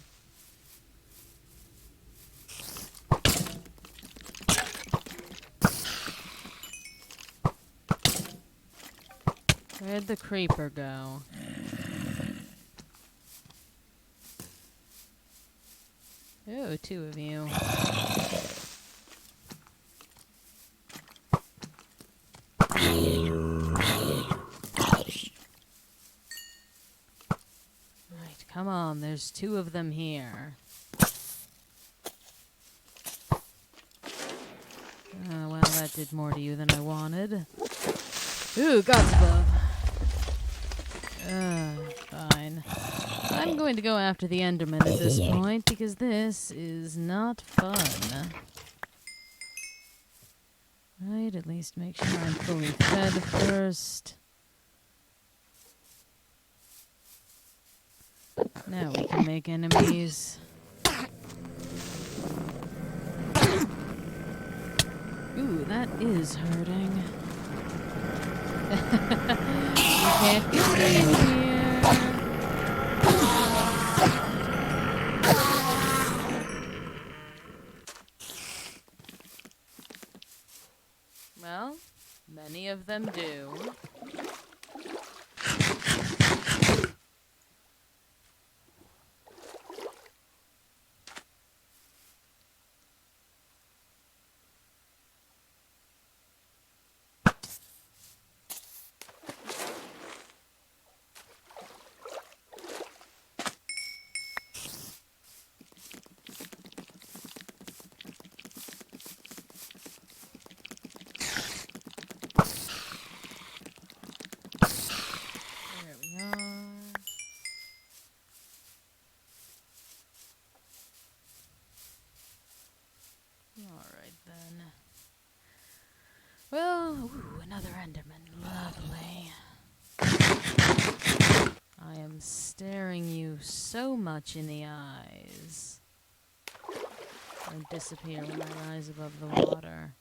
Where'd the creeper go? Oh, two of you. Right, come on, there's two of them here. Oh, well, that did more to you than I wanted. Ooh, gods above. Fine. I'm going to go after the Enderman at this point, because this is not fun. Right, at least make sure I'm fully fed first. Now we can make enemies. Ooh, that is hurting. You can't get in here. Well, many of them do. There we are. Alright then. Well, ooh, another Enderman. Lovely. I am staring you so much in the eyes. I disappear when I rise above the water.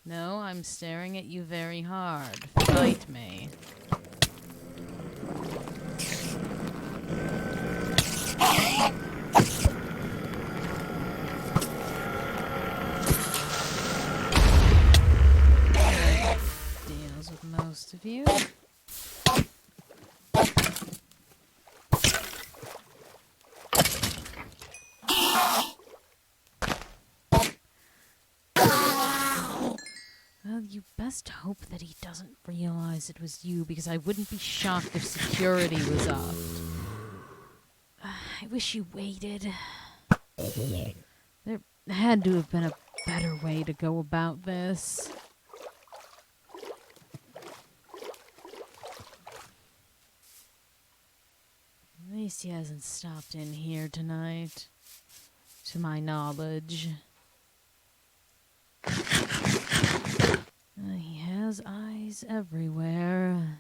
No, I'm staring at you very hard. Fight me. Deals with most of you. Well, you best hope that he doesn't realize it was you, because I wouldn't be shocked if security was up. I wish you waited. There had to have been a better way to go about this. At least he hasn't stopped in here tonight, to my knowledge. He has eyes everywhere.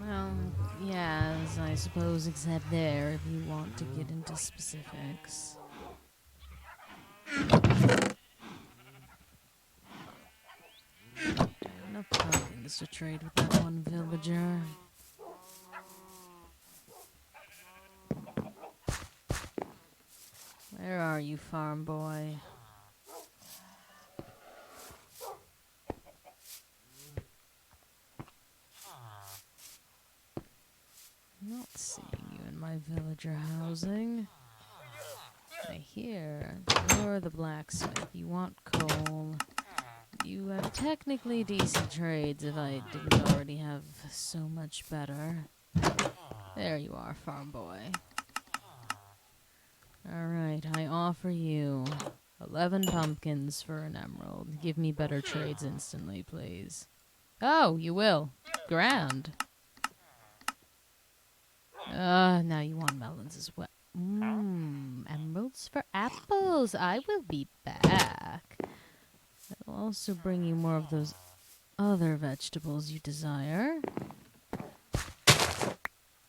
Well, yes, I suppose, except there, if you want to get into specifics. Enough pumpkins to trade with that one villager. Where are you, farm boy? Not seeing you in my villager housing. I hear you're the blacksmith. You want coal. You have technically decent trades if I didn't already have so much better. There you are, farm boy. Alright, I offer you 11 pumpkins for an emerald. Give me better trades instantly, please. Oh, you will. Grand. Now you want melons as well. Emeralds for apples. I will be back. I'll also bring you more of those other vegetables you desire.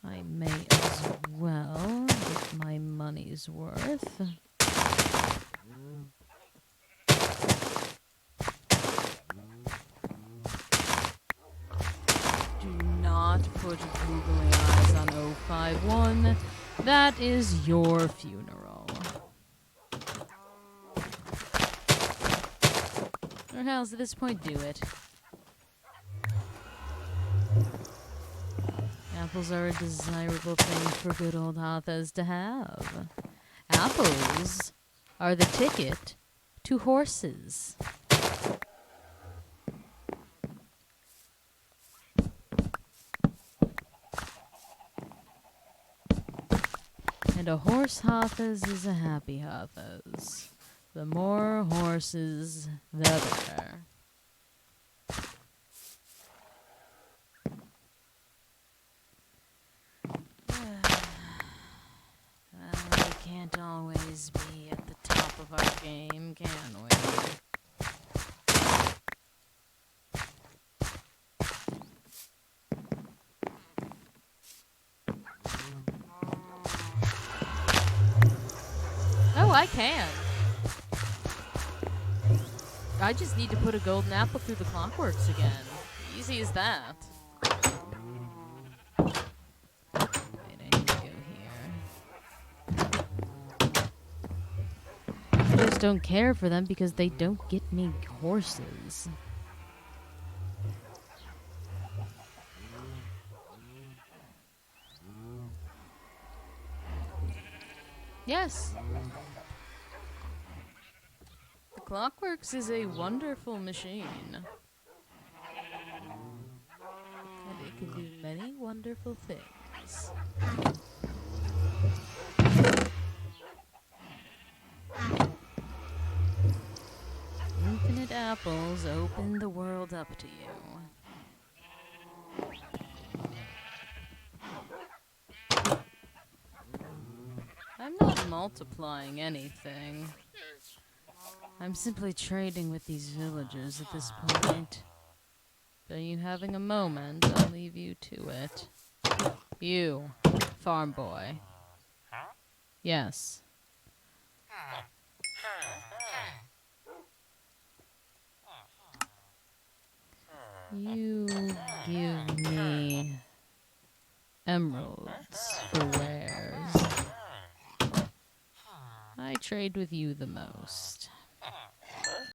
I may as well get my money's worth. Do not put googly eyes on 051. That is your funeral. Or else at this point, do it. Apples are a desirable thing for good old Hathas to have. Apples are the ticket to horses. And a horse Hathas is a happy Hathas. The more horses, the better. Well, we can't always be at the top of our game, can we? Oh, I can. I just need to put a golden apple through the clockworks again. Easy as that. Wait, I need to go here. I just don't care for them because they don't get me horses. Yes. The Clockworks is a wonderful machine. And it can do many wonderful things. Infinite apples open the world up to you. I'm not multiplying anything. I'm simply trading with these villagers at this point. Are you having a moment? I'll leave you to it. You, farm boy. Yes. You give me emeralds for wares. I trade with you the most.